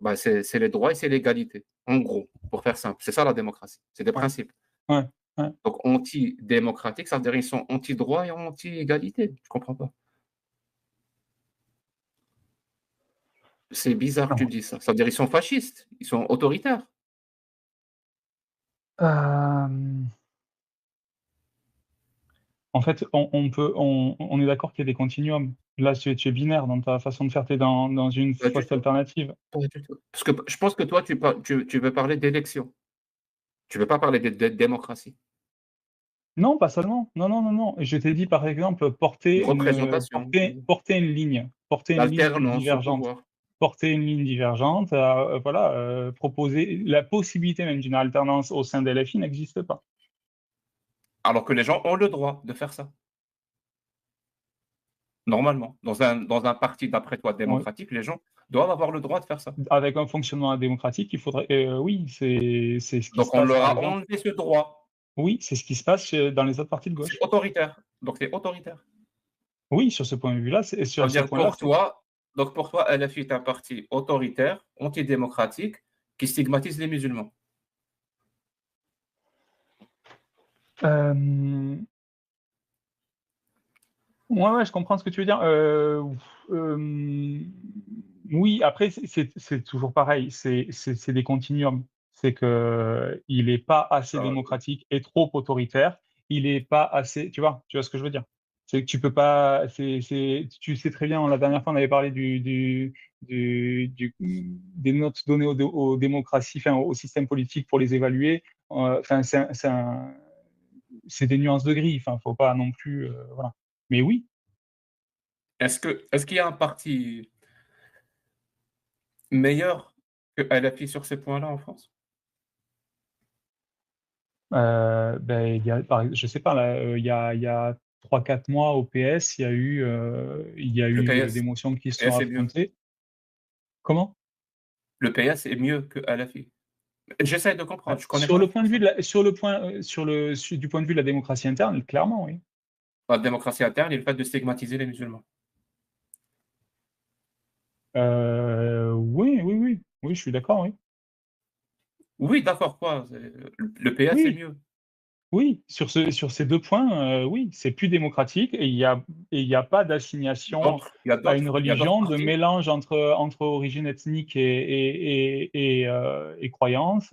bah, c'est les droits et c'est l'égalité, en gros, pour faire simple. C'est ça la démocratie, c'est des ouais, principes. ouais, ouais. Donc anti-démocratique, ça veut dire qu'ils sont anti-droit et anti-égalité. Je comprends pas. C'est bizarre que tu Non. me dises ça. Ça veut dire qu'ils sont fascistes, ils sont autoritaires. Euh, En fait, on est d'accord qu'il y a des continuums. Là, tu es binaire dans ta façon de faire. Tu es dans une Pas du fausse tout, alternative. pas du tout. Parce que je pense que toi, tu veux parler d'élection. Tu veux pas parler de démocratie, Non, pas seulement. Non, non, non, non. Je t'ai dit, par exemple, de représentation, porter une ligne d'alternance au divergente. pouvoir. Porter une ligne divergente, voilà, proposer la possibilité même d'une alternance au sein des LFI n'existe pas. Alors que les gens ont le droit de faire ça. Normalement, dans un parti, d'après toi, Ouais. démocratique, les gens doivent avoir le droit de faire ça. Avec un fonctionnement démocratique, il faudrait, oui, c'est ce qui se Donc on passe, leur par a exemple. enlevé ce droit. Oui, c'est ce qui se passe dans les autres partis de C'est gauche. autoritaire. Donc c'est autoritaire. Oui, sur ce point de vue-là, Ça sur veut ce dire point-là, pour toi, donc pour toi, LFI est un parti autoritaire, antidémocratique, qui stigmatise les musulmans. Euh, ouais, ouais, je comprends ce que tu veux dire. Oui, après, c'est toujours pareil. C'est des continuums. C'est que il est pas assez Euh, démocratique et trop autoritaire. Il est pas assez. Tu vois ce que je veux dire? C'est que tu peux pas. Tu sais très bien. La dernière fois, on avait parlé des notes données aux démocraties, enfin, au système politique pour les évaluer. Enfin, c'est des nuances de gris. Enfin, faut pas non plus. Voilà. Mais oui. est-ce qu'il y a un parti meilleur que LFI sur ces points-là en France? Ben, je sais pas, là, il y a 3-4 mois au PS, il y a Le eu des PS, motions qui le se sont PS est mieux. affrontées. Comment? Le PS est mieux que LFI. J'essaie de comprendre, je connais Sur pas le point de vue François. du point de vue de la démocratie interne, clairement, oui. La démocratie interne et le fait de stigmatiser les musulmans. Oui, oui, oui. Oui, je suis d'accord, oui. Oui, d'accord, quoi. Le PS, c'est Oui, mieux. oui. Sur ces deux points, oui, c'est plus démocratique et il y a pas d'assignation à une Il y a d'autres religion, de partis. mélange entre origine ethnique et croyance.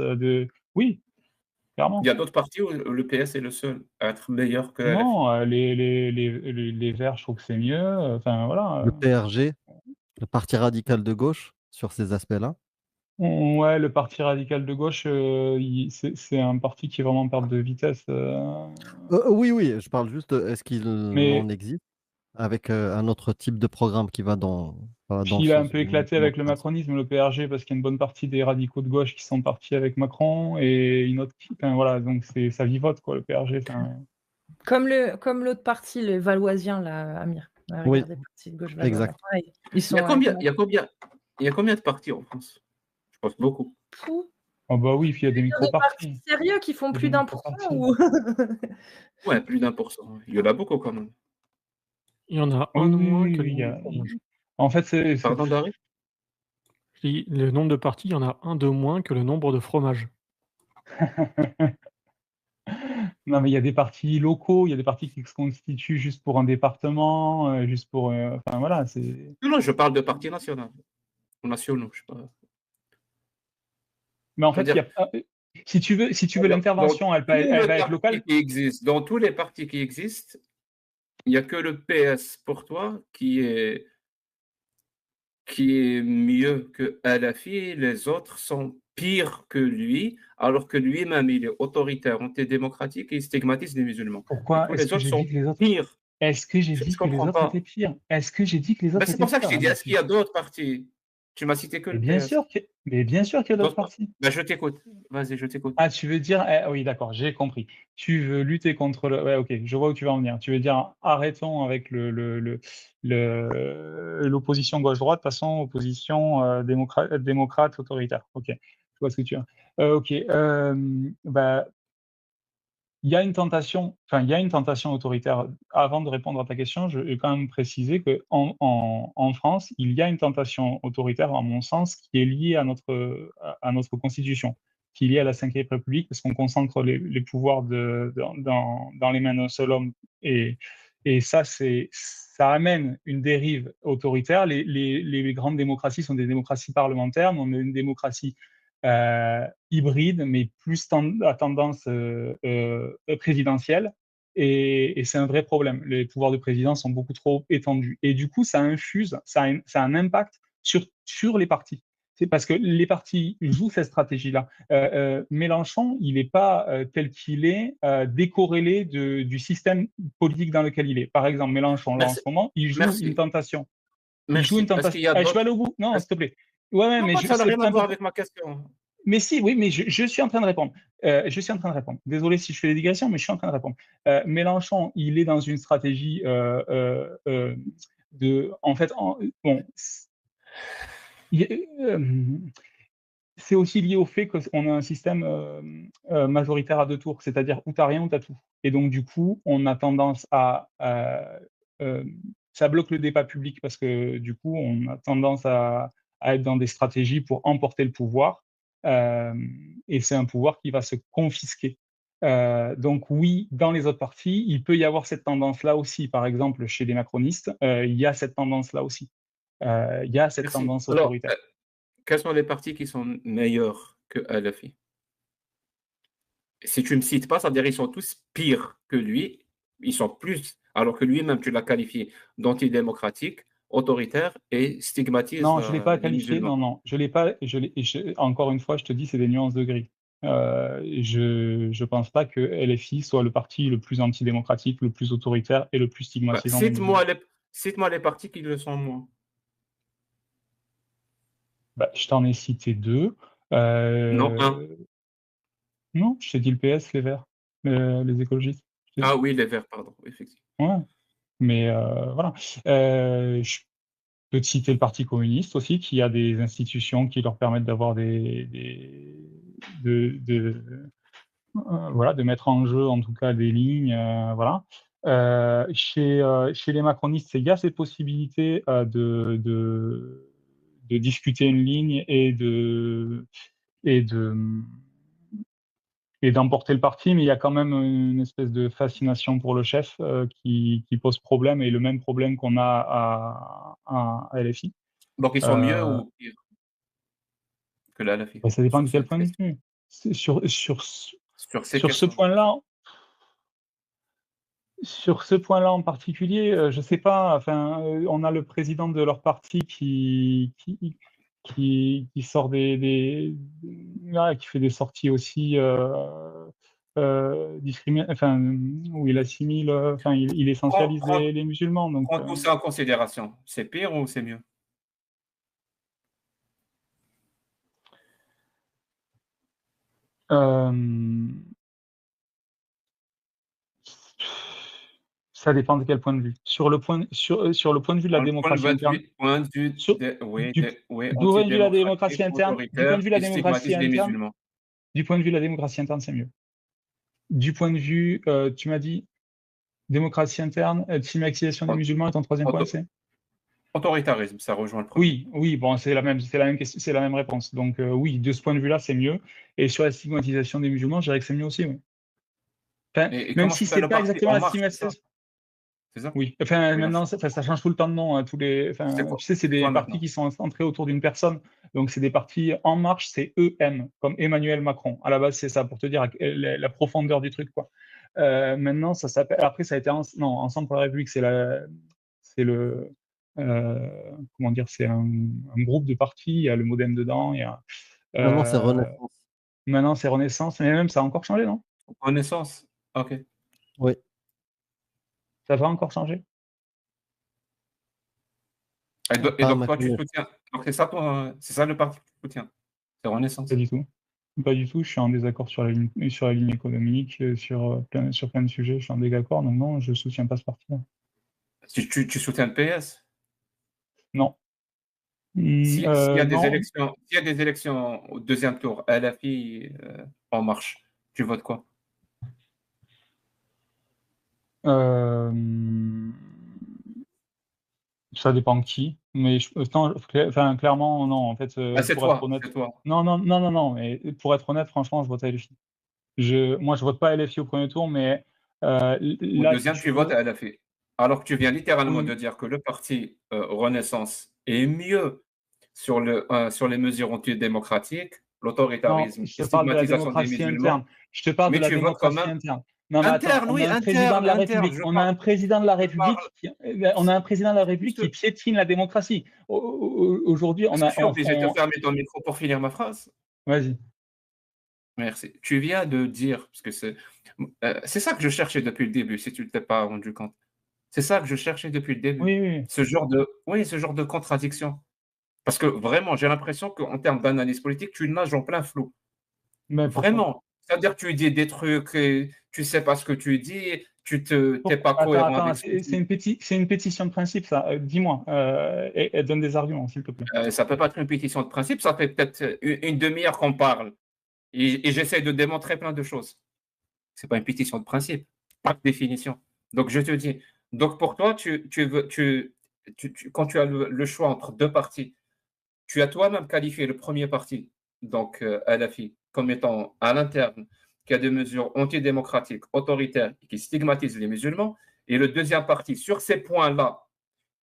Oui, Il clairement. y a d'autres partis où le PS est le seul à être meilleur que LFI. Non, les Verts, je trouve que c'est mieux. Enfin, voilà. Le PRG, le Parti radical de gauche, sur ces aspects-là. Ouais, le Parti radical de gauche, c'est un parti qui est vraiment en perte de vitesse. Oui, oui, je parle juste, est-ce qu'il en Mais existe avec un autre type de programme qui va dans puis le il a un sens peu d'une éclaté avec le démocratie? macronisme, le PRG, parce qu'il y a une bonne partie des radicaux de gauche qui sont partis avec Macron et une autre enfin, voilà, donc ça vivote, quoi, le PRG. Comme l'autre parti, les Valoisiens, là, Amir. Ouais, Oui, regardez, parti de gauche valoisien. exact. Pareil. Ils Il y a sont combien, il y a combien, il y a combien de partis en France? Je pense beaucoup. fous. Oh bah oui, puis il y a des Il y a des partis micro-partis. sérieux qui font Il y a plus des d'1% micro-partis. ou Ouais, plus d'1%. Il y en a beaucoup quand même. Il y en a Oui, un de oui, moins oui, que le oui, nombre de fromages. en fait, Pardon, Dari? Je dis, le nombre de partis, il y en a un de moins que le nombre de fromages. Non, mais il y a des partis locaux, il y a des partis qui se constituent juste pour un département, juste pour, enfin voilà, c'est. Non, non, je parle de partis nationaux. Nationaux, je sais pas. Mais en Je veux fait, il y dire, a, si tu veux dans l'intervention, tous elle les va être partis locale. qui existent, dans tous les partis qui existent, il n'y a que le PS pour toi qui est mieux que LFI, les autres sont pires que lui, alors que lui-même, il est autoritaire, antidémocratique et il stigmatise les musulmans. Et Pourquoi tous est-ce les que autres j'ai dit sont que les autres. pires. Est-ce que j'ai Je dit ne que les comprends autres étaient pas. pires? Est-ce que j'ai dit que les Ben, autres c'est étaient pour ça que je pires, t'ai dit, est-ce qu'il y Amaury? a d'autres partis? Tu m'as cité que Mais le bien PS. sûr mais bien sûr qu'il y a d'autres partis. Ben, je t'écoute. Vas-y, je t'écoute. Ah, tu veux dire, oui, d'accord, j'ai compris. Tu veux lutter contre le. Ouais, ok, je vois où tu vas en venir. Tu veux dire, arrêtons avec l'opposition gauche-droite, passons aux opposition démocrate autoritaire. Ok, je vois ce que tu veux. Ok, bah, il y a une tentation autoritaire. Avant de répondre à ta question, je vais quand même préciser que en France, il y a une tentation autoritaire, à mon sens, qui est liée à notre Constitution, qui est liée à la Cinquième République, parce qu'on concentre les pouvoirs dans les mains d'un seul homme. Et ça, ça amène une dérive autoritaire. Les grandes démocraties sont des démocraties parlementaires, mais on a une démocratie hybride, mais plus à tendance présidentielle. Et c'est un vrai problème. Les pouvoirs de président sont beaucoup trop étendus. Et du coup, ça infuse, ça a un impact sur les partis. C'est parce que les partis jouent cette stratégie-là. Mélenchon, il n'est pas tel qu'il est décorrélé du système politique dans lequel il est. Par exemple, Mélenchon, là, en Merci. ce moment, il joue une Merci. tentation. Il joue une Merci. Est-ce qu'il tentation. y a Je vais d'autres? aller au bout. Non, est-ce- s'il te plaît. Ouais, ouais, Non, mais non, ça n'a c'est rien à un peu. voir avec ma question. Mais si, oui, mais je suis en train de répondre. Je suis en train de répondre. Désolé si je fais des digressions, mais je suis en train de répondre. Mélenchon, il est dans une stratégie en fait, bon, euh, c'est aussi lié au fait qu'on a un système majoritaire à deux tours, c'est-à-dire où tu n'as rien ou tu as tout. Et donc, du coup, on a tendance euh, ça bloque le débat public parce que, du coup, on a tendance à être dans des stratégies pour emporter le pouvoir. Euh, et c'est un pouvoir qui va se confisquer. Donc, oui, dans les autres partis, il peut y avoir cette tendance-là aussi. Par exemple, chez les macronistes, il y a cette tendance-là aussi. Il y a cette Merci. tendance Alors, autoritaire. quels sont les partis qui sont meilleurs que LFI? Si tu ne me cites pas, ça veut dire qu'ils sont tous pires que lui. Ils sont plus, alors que lui-même, tu l'as qualifié d'antidémocratique, autoritaire et stigmatise Non, je ne l'ai pas les qualifié. musulmans. Non, non, je l'ai pas. Encore une fois, je te dis, c'est des nuances de gris. Je ne pense pas que LFI soit le parti le plus antidémocratique, le plus autoritaire et le plus Bah, stigmatisant des musulmans. cite-moi les partis qui le sont moins. Bah, je t'en ai cité deux. Non, un. Non, je t'ai dit le PS, les Verts, les écologistes. Je t'ai Ah dit. oui, les Verts, pardon, effectivement. Ouais, mais voilà. peux te citer le Parti communiste aussi, qui a des institutions qui leur permettent d'avoir voilà, de mettre en jeu en tout cas des lignes, voilà. Chez les macronistes, il y a ces possibilités de discuter une ligne et de et d'emporter le parti, mais il y a quand même une espèce de fascination pour le chef qui pose problème, et le même problème qu'on a à LFI. Donc, ils sont mieux Euh, ou pire que la LFI Ça dépend sur de quel cette point de question, vue. sur ces Sur ce questions. point-là, sur ce point-là en particulier, je sais pas, enfin, on a le président de leur parti qui sort qui fait des sorties aussi enfin, où il assimile, enfin, il Prends, essentialise prends, les musulmans. Donc, prends tout ça en considération. C'est pire ou c'est mieux? euh, ça dépend de quel point de vue. Sur le point de vue de la Dans le point démocratie interne, de vue sur, oui, du, oui, du point de vue de la antidémocratique, démocratie interne, du point de autoritaire, vue de la il démocratie stigmatise les interne, musulmans. du point de vue de la démocratie interne, c'est mieux. Du point de vue, tu m'as dit, démocratie interne, stigmatisation des Au- musulmans, et ton troisième point, auto- c'est? Autoritarisme, ça rejoint le premier. Oui, oui, bon, c'est la même question, c'est la même réponse. Donc, oui, de ce point de vue-là, c'est mieux. Et sur la stigmatisation des musulmans, je dirais que c'est mieux aussi, oui. Enfin, Et même comment si s'appelle c'est le pas parti? exactement En la marche, c'est ça? stigmatisation. C'est ça? Oui, enfin, Oui, maintenant, ça change tout le temps de nom, hein, C'est enfin, quoi? tu sais, c'est C'est des quoi partis maintenant? qui sont centrés autour d'une personne. Donc, c'est des partis En Marche, c'est EM, comme Emmanuel Macron. À la base, c'est ça, pour te dire la profondeur du truc, quoi. Maintenant, ça s'appelle. Après, ça a été non, Ensemble pour la République, c'est le, comment dire, c'est un groupe de partis. Il y a le MoDem dedans. Maintenant, c'est Euh, Renaissance. Maintenant, c'est Renaissance, mais même ça a encore changé, non? Renaissance. Ok. Oui. Ça va encore changer? Et Pas à donc ma toi, tu connaissance. soutiens. Donc c'est ça le parti que tu soutiens. C'est Pas Renaissance. du tout. Pas du tout. Je suis en désaccord sur la ligne économique, sur plein de sujets. Je suis en désaccord. Donc non, je soutiens pas ce parti-là. Tu soutiens le PS? Non. S'il y a des Non. élections, s'il y a des élections au deuxième tour, LFI, En Marche, tu votes quoi? Euh, Ça dépend de qui. Mais non, enfin, clairement, non. En fait, Ah, c'est pour être toi, honnête, c'est toi. non, non, non, non, non. Mais pour être honnête, franchement, je vote à LFI. Moi, je vote pas à LFI au premier tour, mais Au là, si deuxième, tu tu votes veux, à LFI. Alors que tu viens littéralement de oui, dire que le parti Renaissance est mieux sur les mesures antidémocratiques, non, l'autoritarisme je et te parle de la stigmatisation des démocratie musulmans, interne. Je te parle de mais la tu votes quand démocratie même interne. Non, mais attends, interne, on a oui, un président de la interne, République. On a un président de la je parle République on a un président de la République juste. qui piétine la démocratie. Aujourd'hui, Est-ce que je suis obligé de fermer ton micro pour finir ma phrase? Vas-y. Merci. Tu viens de dire, parce que c'est ça que je cherchais depuis le début, si tu ne t'es pas rendu compte. C'est ça que je cherchais depuis le début. Oui, oui, oui. Ce genre de contradiction. Parce que vraiment, j'ai l'impression qu'en termes d'analyse politique, tu nages en plein flou. Mais pourquoi? Vraiment. C'est-à-dire que tu dis des trucs et tu sais pas ce que tu dis, t'es pas Attends, cohérent attends, avec ce que tu c'est une pétition de principe, ça. Dis-moi, et donne des arguments, s'il te plaît. ça peut pas être une pétition de principe, ça fait peut-être une demi-heure qu'on parle et j'essaie de démontrer plein de choses. C'est pas une pétition de principe, par définition. Donc je te dis, donc pour toi, quand tu as le choix entre deux partis, tu as toi-même qualifié le premier parti, donc LFI, comme étant à l'interne, qui a des mesures antidémocratiques, autoritaires, et qui stigmatisent les musulmans, et le deuxième parti, sur ces points-là,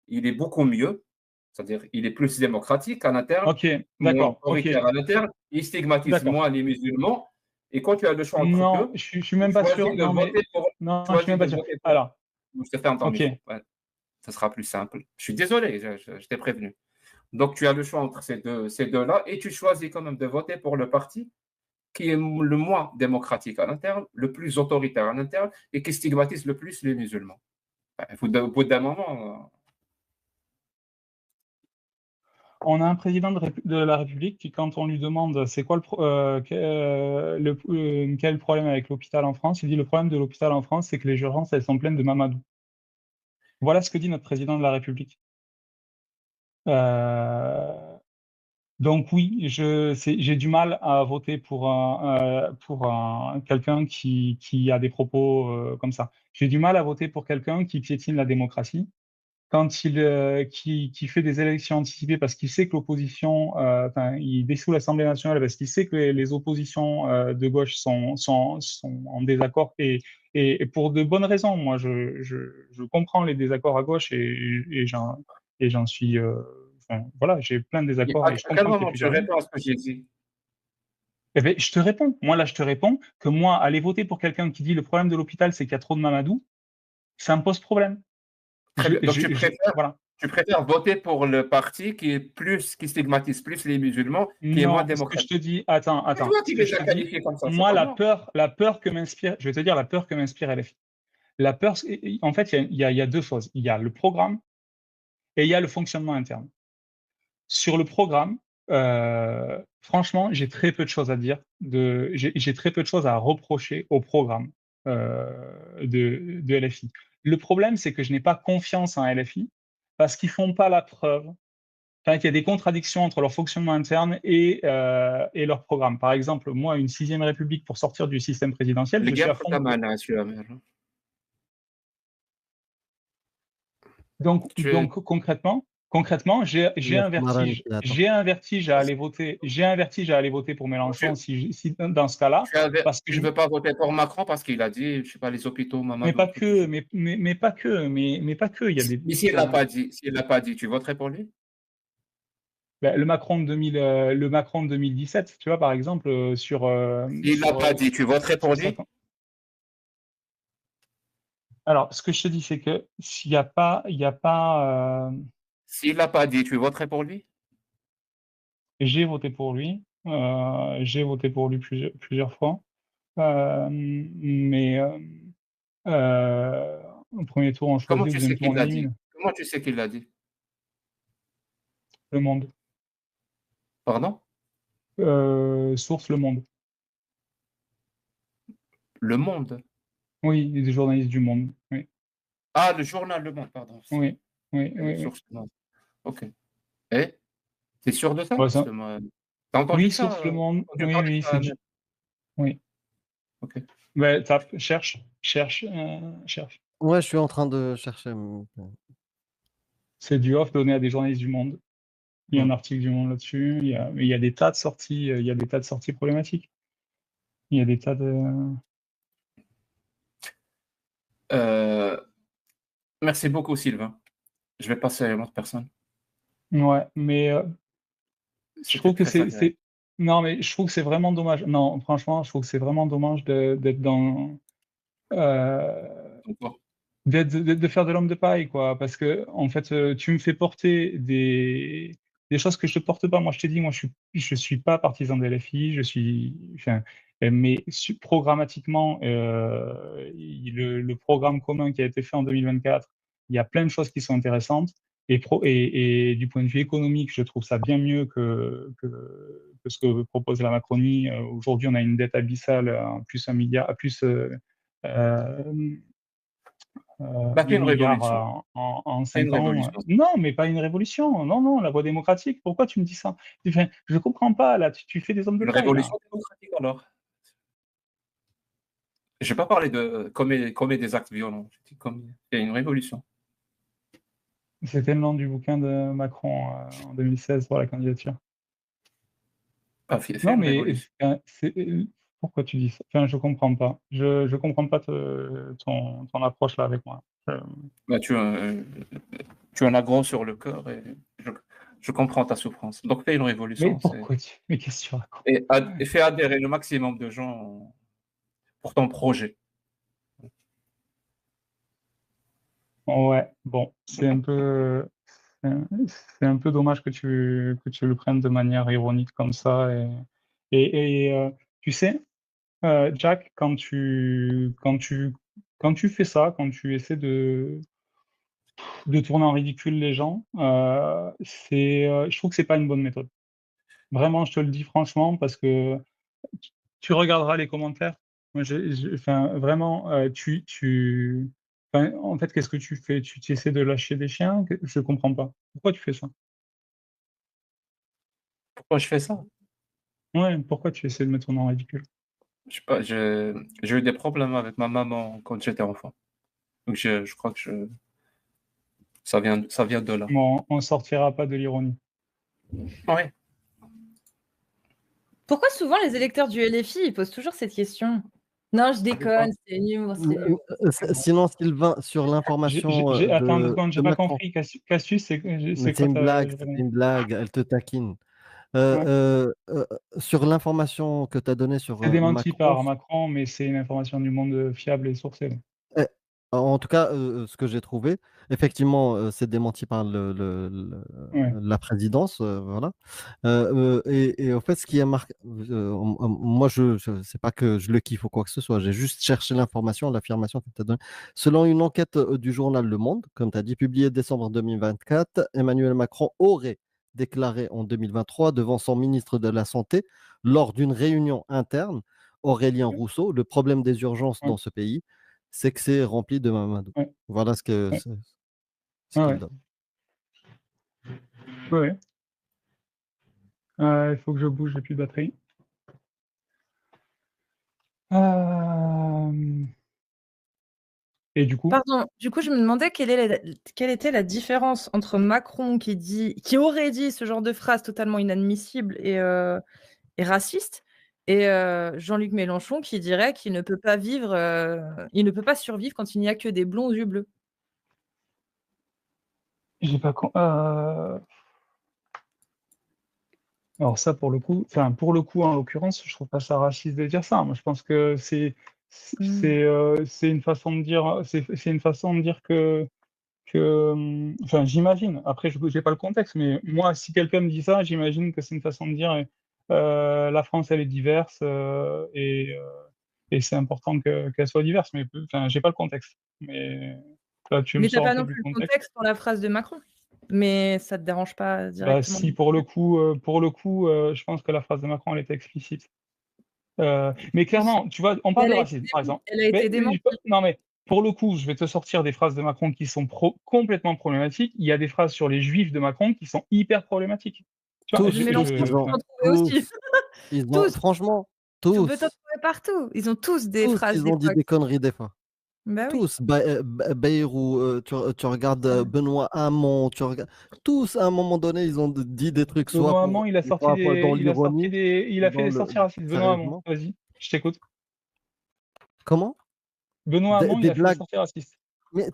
il est beaucoup mieux, c'est-à-dire il est plus démocratique à l'interne, Ok, moins d'accord, ok, autoritaire à l'interne, il stigmatise d'accord. moins les musulmans, et quand tu as le choix entre Non, deux, je suis tu même pas sûr. choisis de Non, mais voter pour. non, je suis Choisis même de pas sûr. voter pour. Alors, Je te ferme ton ok. micro. Ouais, ça sera plus simple. Je suis désolé, je t'ai prévenu. Donc, tu as le choix entre ces deux-là et tu choisis quand même de voter pour le parti qui est le moins démocratique à l'interne, le plus autoritaire à l'interne et qui stigmatise le plus les musulmans. Au bout d'un moment, On a un président de la République qui, quand on lui demande c'est quoi quel est le problème avec l'hôpital en France, il dit le problème de l'hôpital en France, c'est que les urgences, elles sont pleines de Mamadou. Voilà ce que dit notre président de la République. Euh, donc oui, j'ai du mal à voter pour quelqu'un qui a des propos comme ça. J'ai du mal à voter pour quelqu'un qui piétine la démocratie qui fait des élections anticipées parce qu'il sait que l'opposition, enfin, il dissout l'Assemblée nationale parce qu'il sait que les oppositions de gauche sont en désaccord et pour de bonnes raisons. Moi, je comprends les désaccords à gauche et j'en suis, enfin, voilà, j'ai plein de Et désaccords et je à quel comprends qu'il y ait moment tu plusieurs lignes. réponds à ce que j'ai dit? Eh ben, je te réponds. Moi, là, je te réponds que moi, aller voter pour quelqu'un qui dit le problème de l'hôpital, c'est qu'il y a trop de Mamadou, ça me pose problème. Très bien. Donc Voilà. tu préfères voter pour le parti qui stigmatise plus les musulmans, qui est moins Non, ce que je te démocratique. dis, C'est attends, toi ce qui que les je as te dis, qualifiés comme ça, c'est moi, pas moi. la peur que m'inspire, je vais te dire la peur que m'inspire LFI. La peur, en fait, il y a deux choses. Il y a le programme et il y a le fonctionnement interne. Sur le programme, franchement, j'ai très peu de choses à dire, j'ai très peu de choses à reprocher au programme de LFI. Le problème, c'est que je n'ai pas confiance en LFI parce qu'ils font pas la preuve. Enfin, qu'il y a des contradictions entre leur fonctionnement interne et leur programme. Par exemple, moi, une sixième république pour sortir du système présidentiel, je suis à القيام fond خدها pour. معنا شو عامل. Tu Donc concrètement, هي في مرة ثلاثة. j'ai un vertige à aller voter pour Mélenchon si dans ce cas-là, parce que tu ne veux pas voter pour Macron parce qu'il a dit, je sais pas, les hôpitaux, mais Mamadou, un pas truc du que, genre. mais pas que, mais pas que, il y a des, Mais s'il l'a enfin, pas dit, s'il l'a pas dit, tu voterais pour lui? ben, le Macron de 2017, tu vois, par exemple, S'il l'a pas dit, tu voterais pour sur sa. lui? Alors, ce que je te dis, c'est que il y a pas, S'il l'a pas dit, tu voterais pour lui? j'ai voté pour lui plusieurs fois, mais au premier tour on Comment choisit, au tu deuxième sais tour qu'il on l'a dit? élimine. Comment tu sais qu'il l'a dit? Le Monde, Pardon? source Le Monde. Le Monde. Oui, des journalistes du Monde. Oui, Ah, le journal Le Monde, pardon. oui, oui, Les oui, oui. sources Le Monde. OK. Et tu es sûr de ça? Bah, Parce ça. que moi, tu as entendu Oui, ça, source Le Monde. entendu Oui, parler de oui, ça, oui. OK. Ben, tape, cherche. Ouais, je suis en train de chercher. C'est du off donné à des journalistes du Monde. Il y a un article du Monde là-dessus. Il y a des tas de sorties. Il y a des tas de sorties problématiques. Il y a des tas de. Merci beaucoup, Sylvain. Je vais passer à une autre personne. Ouais, mais je C'était trouve que très agréable. non, mais je trouve que c'est vraiment dommage. Non, franchement, je trouve que c'est vraiment dommage d'être dans. euh, D'accord. de faire de l'homme de paille, quoi. Parce que, en fait, tu me fais porter des choses que je te porte pas. Moi, je t'ai dit, moi, je suis pas partisan de LFI. Enfin, mais programmatiquement, le programme commun qui a été fait en 2024, il y a plein de choses qui sont intéressantes. Et du point de vue économique, je trouve ça bien mieux que ce que propose la Macronie. Aujourd'hui, on a une dette abyssale à plus 1 milliard, à plus euh, Bah, fais 1000 une milliards révolution. en Fais une 5 ans. révolution. Non, mais pas une révolution. Non, non, la voie démocratique. Pourquoi tu me dis ça? Enfin, je comprends pas, là. Tu fais des hommes de Une paille, là. révolution démocratique, alors. Je n'ai pas parlé de commet des actes violents. J'ai dit il y a une révolution. C'était le nom du bouquin de Macron en 2016 pour la candidature. Ah, fais Non, une mais révolution. pourquoi tu dis ça? Enfin, je comprends pas. Je comprends pas ton approche là avec moi. Bah, tu en as gros sur le cœur et je comprends ta souffrance. Donc, fais une Mais révolution. mais qu'est-ce que tu racontes? Et fais adhérer le maximum de gens pour ton projet. Ouais, bon, c'est un peu dommage que tu le prennes de manière ironique comme ça. Tu sais, Jack, quand tu fais ça, quand tu essaies de tourner en ridicule les gens, je trouve que c'est pas une bonne méthode. Vraiment, je te le dis franchement, parce que tu regarderas les commentaires. Moi, enfin, vraiment, enfin, en fait, qu'est-ce que tu fais? Tu essaies de lâcher des chiens? Je comprends pas. Pourquoi tu fais ça? Pourquoi je fais ça? Ouais, pourquoi tu essaies de me tourner en ridicule? Je sais pas, j'ai eu des problèmes avec ma maman quand j'étais enfant. Donc je crois que ça vient de là. Bon, on sortira pas de l'ironie. Ouais. Pourquoi souvent les électeurs du LFI, ils posent toujours cette question? Non, je déconne, c'est l'humour, c'est l'humour. Sinon, Sylvain, sur J'ai l'information attends 2 secondes, de j'ai pas Macron. compris. Cassius, c'est Mais c'est c'est quoi une ta blague, j'ai pas c'était compris. une blague, elle te taquine. Ouais. Sur l'information que tu as donnée sur C'est démenti Macron, par Macron, mais c'est une information du monde, fiable et sourcée. eh, en tout cas, ce que j'ai trouvé, effectivement, c'est démenti par Ouais. la présidence, voilà. Et au fait, ce qui est marqué, moi, c'est pas que je le kiffe ou quoi que ce soit, j'ai juste cherché l'information, l'affirmation que tu as donnée. Selon une enquête du journal Le Monde, comme tu as dit, publiée décembre 2024, Emmanuel Macron aurait déclaré en 2023 devant son ministre de la Santé, lors d'une réunion interne, Aurélien Rousseau, le problème des urgences Ouais, dans ce pays, c'est que c'est rempli de Mamadou. ouais, Voilà ouais, ce ouais, qu'il ouais, donne. ouais, ouais. Il faut que je bouge, j'ai plus de batterie. Hem Et du coup? Pardon, du coup, je me demandais quelle était la différence entre Macron qui aurait dit ce genre de phrase totalement inadmissible et raciste et Jean-Luc Mélenchon qui dirait qu'il ne peut pas vivre, il ne peut pas survivre quand il n'y a que des blonds aux yeux bleus. J'ai pas com Alors ça pour le coup, en l'occurrence, je trouve pas ça raciste de dire ça. Moi, je pense que Mmh. c'est une façon de dire, c'est une façon de dire enfin, j'imagine. Après, je j'ai pas le contexte, mais moi, si quelqu'un me dit ça, j'imagine que c'est une façon de dire, la France, elle est diverse, et c'est important qu'elle soit diverse. Mais enfin, j'ai pas le contexte. Mais là, tu me Mais tu as sors un pas peu non du plus le contexte. contexte pour la phrase de Macron? Mais ça te dérange pas Bah, directement? si pour le coup, je pense que la phrase de Macron, elle était explicite. Mais clairement, tu vois, on parle de racisme, par exemple. Elle a été démentie. Non, mais pour le coup, je vais te sortir des phrases de Macron qui sont complètement problématiques. Il y a des phrases sur les juifs de Macron qui sont hyper problématiques. Tu vois? Mais Tous, Mélenchon, tu ils ont, peux en trouver aussi. tous, ils ont, Tous, franchement, tu peux t'en tous, trouver partout. Ils ont tous des tous, phrases ils ont dit d'époque. des conneries des fois. Bah oui. Tous, Bayrou, tu regardes Benoît Hamon, tous à un moment donné, ils ont dit des trucs Benoît Hamon, soit dans l'ironie il ou a fait des sorties racistes. Benoît Hamon, sérieusement. vas-y, je t'écoute. Comment? Benoît Hamon, il Des a fait des blagues. sorties racistes. Mais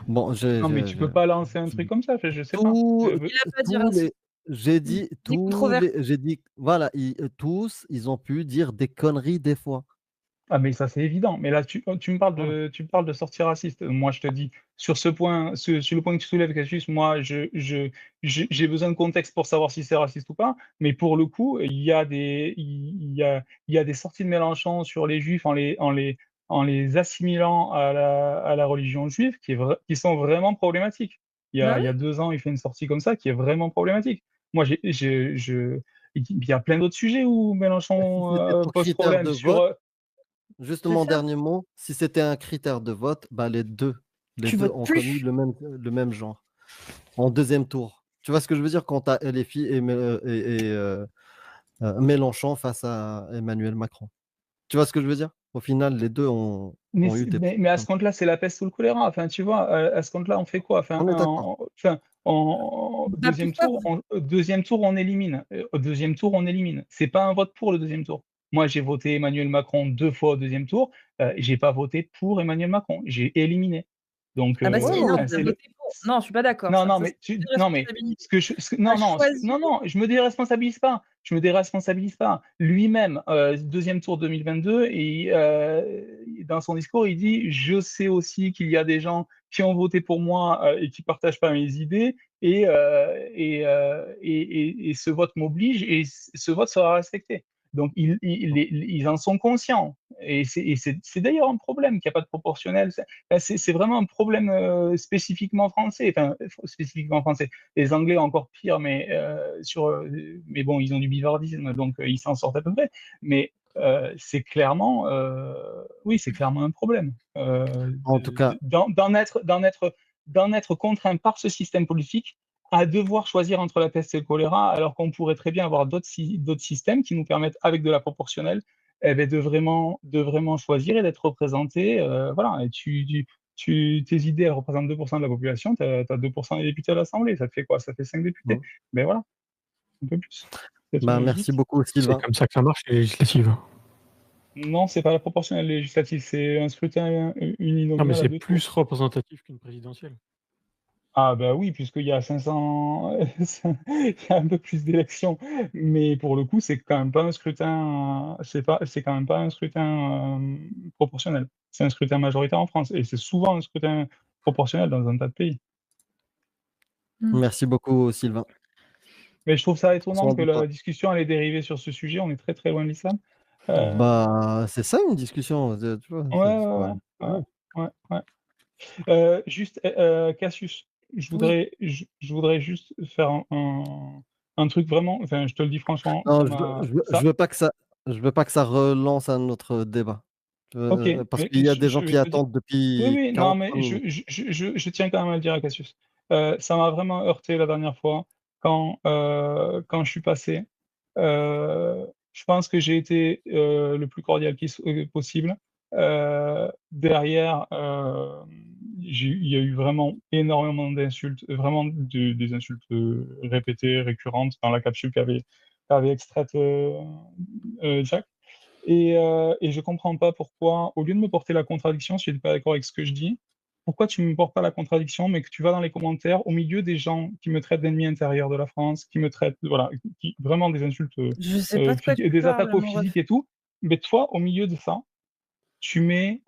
bon, Non, mais tu peux pas lancer un truc comme ça, enfin, je sais pas. tous, Il a pas dit tous raciste. les, j'ai Il dit dit tous controversé. les, j'ai dit voilà, tous, ils ont pu dire des conneries des fois. Ah mais ça c'est évident, mais là Voilà. tu me parles de sorties racistes. Moi je te dis sur ce point, sur le point que tu soulèves Cassius, moi j'ai besoin de contexte pour savoir si c'est raciste ou pas, mais pour le coup, il y a des sorties de Mélenchon sur les juifs en les assimilant à la religion juive qui sont vraiment problématiques. Bah Il y oui. a 2 ans, il fait une sortie comme ça qui est vraiment problématique. Moi il y a plein d'autres sujets où Si Mélenchon, c'était pour pose critère problème de sur, vote, juste C'est mon ça. dernier mot, si c'était un critère de vote, bah les Tu deux votes ont connu plus. le même genre en deuxième tour. Tu vois ce que je veux dire quand tu as LFI et Mélenchon face à Emmanuel Macron. Tu vois ce que je veux dire? Au final, les deux ont eu des Mais à ce problèmes. compte-là, c'est la peste ou le choléra. Enfin, tu vois, à ce compte-là, on fait quoi? Enfin, On est d'accord. en Bah pourquoi vous 2e tour, on élimine. Au 2e tour, on élimine. C'est pas un vote pour le 2e tour. Moi, j'ai voté Emmanuel Macron 2 fois au 2e tour, j'ai pas voté pour Emmanuel Macron, j'ai éliminé. Donc, ah bah Ouais, si, non, non, mais enfin, tu as c'est le voté pour. Non, je suis pas d'accord non, ça. non, Ça, mais c'est une non, mais responsabilité. Tu as non, non, choisi non, non, je me déresponsabilise pas. Je me déresponsabilise pas. Lui-même, 2e tour 2022 et dans son discours, il dit: «Je sais aussi qu'il y a des gens qui ont voté pour moi, et qui partagent pas mes idées et ce vote m'oblige et ce vote sera respecté». Donc ils en sont conscients et c'est d'ailleurs un problème qu'il y a pas de proportionnel. C'est vraiment un problème, spécifiquement français, enfin, spécifiquement français. Les Anglais encore pire, mais bon, ils ont du bivardisme, donc ils s'en sortent à peu près. Mais c'est clairement, oui, c'est clairement un problème, en tout cas, d'en être contraint par ce système politique à devoir choisir entre la peste et le choléra, alors qu'on pourrait très bien avoir d'autres systèmes qui nous permettent, avec de la proportionnelle, de vraiment choisir et d'être représenté. Voilà. Et tes idées, elles représentent 2% de la population, tu as 2% des députés à l'Assemblée. Ça te fait quoi? Ça fait 5 députés. Mmh. Mais voilà, un peu plus. C'est Bah, merci beaucoup, C'est Sylvain. comme ça que ça marche, les législatives. Non, c'est pas la proportionnelle législative, c'est un scrutin Non, mais uninominal à c'est 2 tours. plus représentatif qu'une présidentielle. Ah bah oui, puisqu'il y a 500, il y a un peu plus d'élections, mais pour le coup, c'est quand même pas un scrutin, c'est quand même pas un scrutin proportionnel. C'est un scrutin majoritaire en France, et c'est souvent un scrutin proportionnel dans un tas de pays. Merci beaucoup, Sylvain. Mais je trouve ça étonnant Soin que de toi. la discussion elle ait dérivé sur ce sujet. On est très très loin de l'islam. Bah, c'est ça une discussion, tu vois? Ouais, C'est ouais, pas ouais, ouais, ouais, ouais. Juste, Cassius, Oui. je voudrais juste faire un truc vraiment, enfin, je te le dis franchement, non, je veux pas que ça relance un autre débat. OK, Parce mais qu'il y a des je gens vais qui te dire, attendent oui, depuis oui, non, 45 mais minutes. je tiens quand même à le dire à Cassius. Ça m'a vraiment heurté la dernière fois quand je suis passé. Je pense que j'ai été, le plus cordial possible. Derrière, il y a eu vraiment énormément d'insultes, vraiment des insultes, répétées, récurrentes dans la capsule qu'avait extraite, Jack. Et je comprends pas pourquoi, au lieu de me porter la contradiction, si tu es pas d'accord avec ce que je dis, pourquoi tu me portes pas la contradiction, mais que tu vas dans les commentaires, au milieu des gens qui me traitent d'ennemi intérieur de la France, qui me traitent, voilà, qui vraiment des insultes, Je sais pas de quoi tu des parles, attaques au mon ref. physique et tout, mais toi, au milieu de ça, tu mets,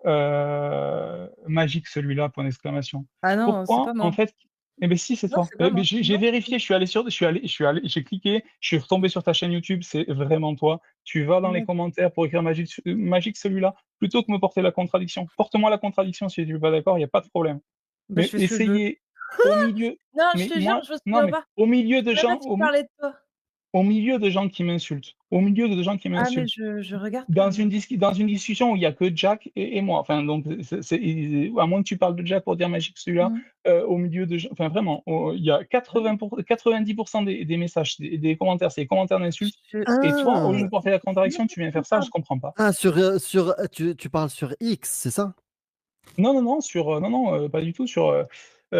«magique celui-là», point d'exclamation. Ah non, c'est Pourquoi? pas En moi. fait, eh beh, si, c'est Non, toi. c'est pas Beh, moi. j'ai Non, vérifié, j'ai cliqué, je suis retombé sur ta chaîne YouTube, c'est vraiment toi. Tu vas dans les d'accord. commentaires pour écrire «magique celui-là», plutôt que me porter la contradiction. Porte-moi la contradiction si tu es pas d'accord, il y a pas de problème. Bah, je Mais fais ce que je veux. essayez au milieu, Non, je mais te jure, moi je me non, souviens mais pas. au milieu Je de savais pas gens, qu'il parlait de toi. au milieu de gens qui m'insultent, au milieu de gens qui Ah, mais m'insultent, je regarde pas, moi. dans une discussion où il y a que Jack et moi, enfin donc à moins que tu parles de Jack pour dire «magique celui-là», Mmh. au milieu de gens, enfin vraiment, il y a 90 des messages, des commentaires, c'est des commentaires d'insultes, Je et toi, au lieu de mais me porter la non, contradiction, tu viens faire ça, je pardon. comprends pas. Ah, tu parles sur X, c'est ça? Non, non, non, non, non, pas du tout sur, Bon,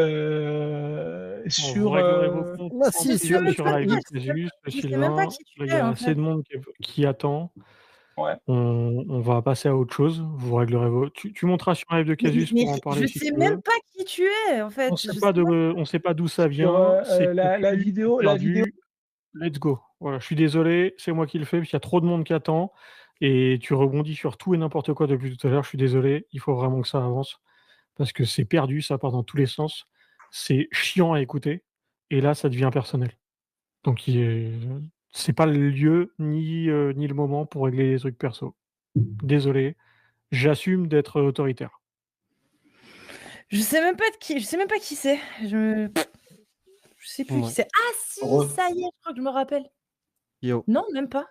vous réglerez vos comptes Ah Je si, sais sur même sur pas Live toi, de Casus, je sais même pas Sylvain. qui tu Là, il y es, a en assez fait. de monde qui attend. ouais. On va passer à autre chose. Vous réglerez vos tu monteras sur Live de Casus Mais pour en parler je si sais tu même veux. pas qui tu es, en fait. Je sais pas. On sait pas d'où ça Sur, vient, c'est la confus, c'est vidéo, perdu. Let's go. Voilà, je suis désolé, c'est moi qui le fais, parce qu'il y a trop de monde qui attend et tu rebondis sur tout et n'importe quoi depuis tout à l'heure. Je suis désolé, il faut vraiment que ça avance parce que c'est perdu, ça part dans tous les sens. C'est chiant à écouter et là, ça devient personnel. Donc c'est pas le lieu ni le moment pour régler les trucs perso. Désolé, j'assume d'être autoritaire. Je sais même pas qui c'est. Je sais plus qui Ouais. c'est. Ah si, ça y est, je crois que je me rappelle. Yo. Non, même pas.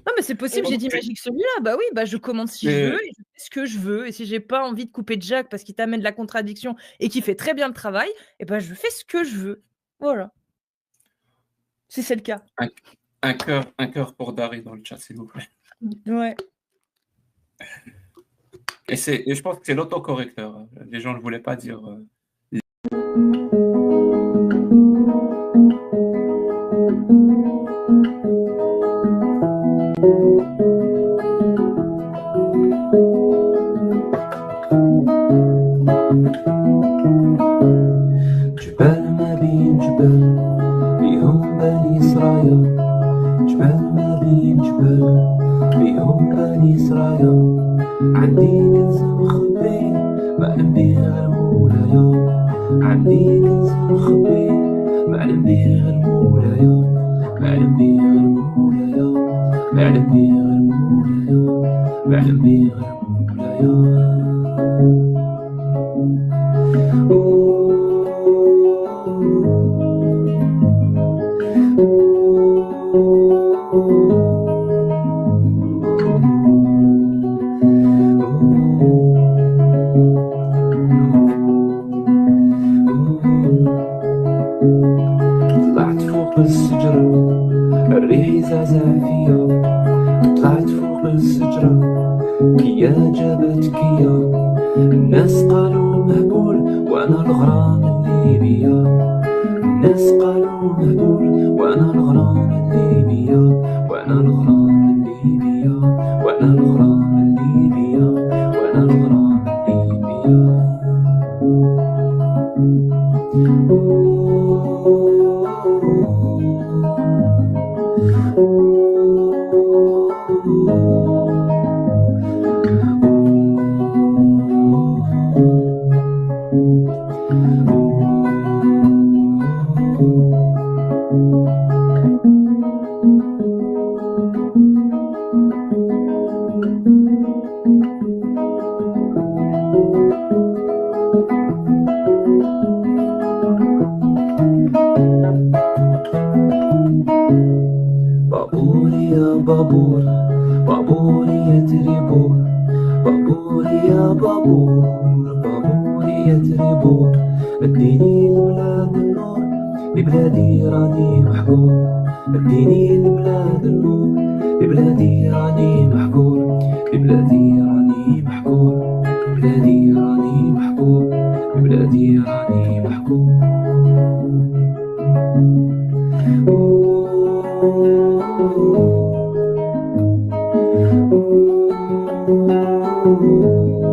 Non, mais c'est possible, j'ai dit magique celui-là. Bah oui, bah je commande si je veux et je fais ce que je veux. Et si j'ai pas envie de couper Jack parce qu'il t'amène de la contradiction et qu'il fait très bien le travail, et ben je fais ce que je veux. Voilà. Si c'est le cas. Un cœur pour Dari dans le chat, s'il vous plaît. Ouais. Et je pense que c'est l'autocorrecteur. Les gens ne voulaient pas dire. جبال ما بين جبال فيهم بني إسرائيل، جبال ما بين جبال فيهم بني إسرائيل، عندي كنز مخبي معلم بيه غير مولايا، عندي كنز مخبي معلم بيه غير مولايا، معلم بيه غير مولايا، معلم بيه غير مولايا، معلم بيه غير مولايا. الناس قالوا مهبول وانا الغرام اللي بيا، الناس قالوا مهبول وانا الغرام اللي بيا، وانا الغرام اللي بيا، وانا الغرام اللي بيا، وانا الغرام اللي بيا. بابور يا بابور، بابور يا تريبور، بابور يا بابور، بابور يا تريبور، اديني لبلاد النور، لبلادي راني محقور، اديني لبلاد النور، لبلادي راني محقور، لبلادي راني محقور، لبلادي راني محقور، لبلادي راني محقور. Oh